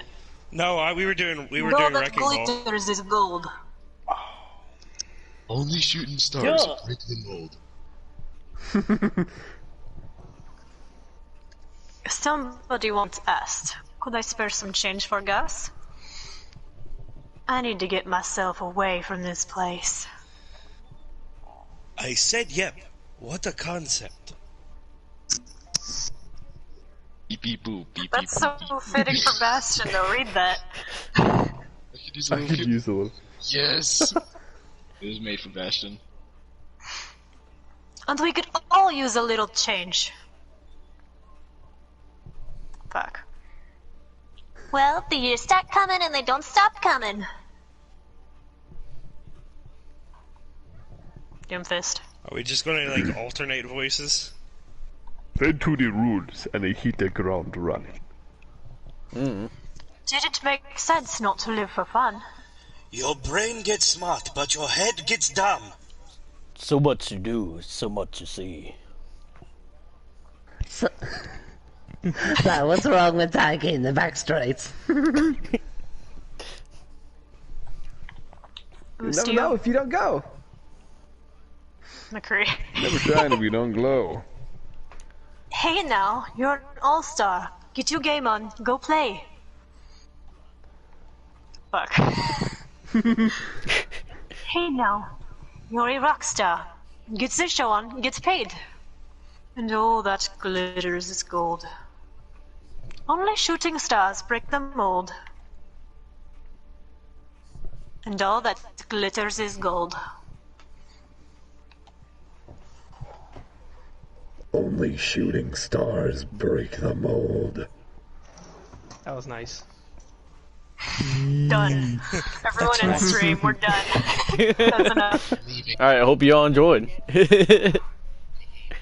No, we were doing All wrecking that ball. glitters is gold. Only shooting stars break the mold. Somebody once asked, could I spare some change for gas? I need to get myself away from this place. I said yep. What a concept. Beep beep boop, beep beep That's boop, so beep. fitting for Bastion, though. Read that. I could use a I little could use a little. Yes! It was made for Bastion. And we could all use a little change. Fuck. Well, the years start coming and they don't stop coming. Doomfist. Are we just gonna like alternate voices? Bend to the rules and they hit the ground running. Did it make sense not to live for fun? Your brain gets smart, but your head gets dumb. So much to do, so much to see. So, what's wrong with taking the back streets? You never know if you don't go. McCree. Never shine if you don't glow. Hey now, you're an all-star. Get your game on, go play. Fuck. Hey now, you're a rock star. Gets the show on, gets paid. And all that glitters is gold. Only shooting stars break the mold. And all that glitters is gold. Only shooting stars break the mold. That was nice. Done. Everyone in the stream, we're done. That's enough. Alright, I hope you all enjoyed.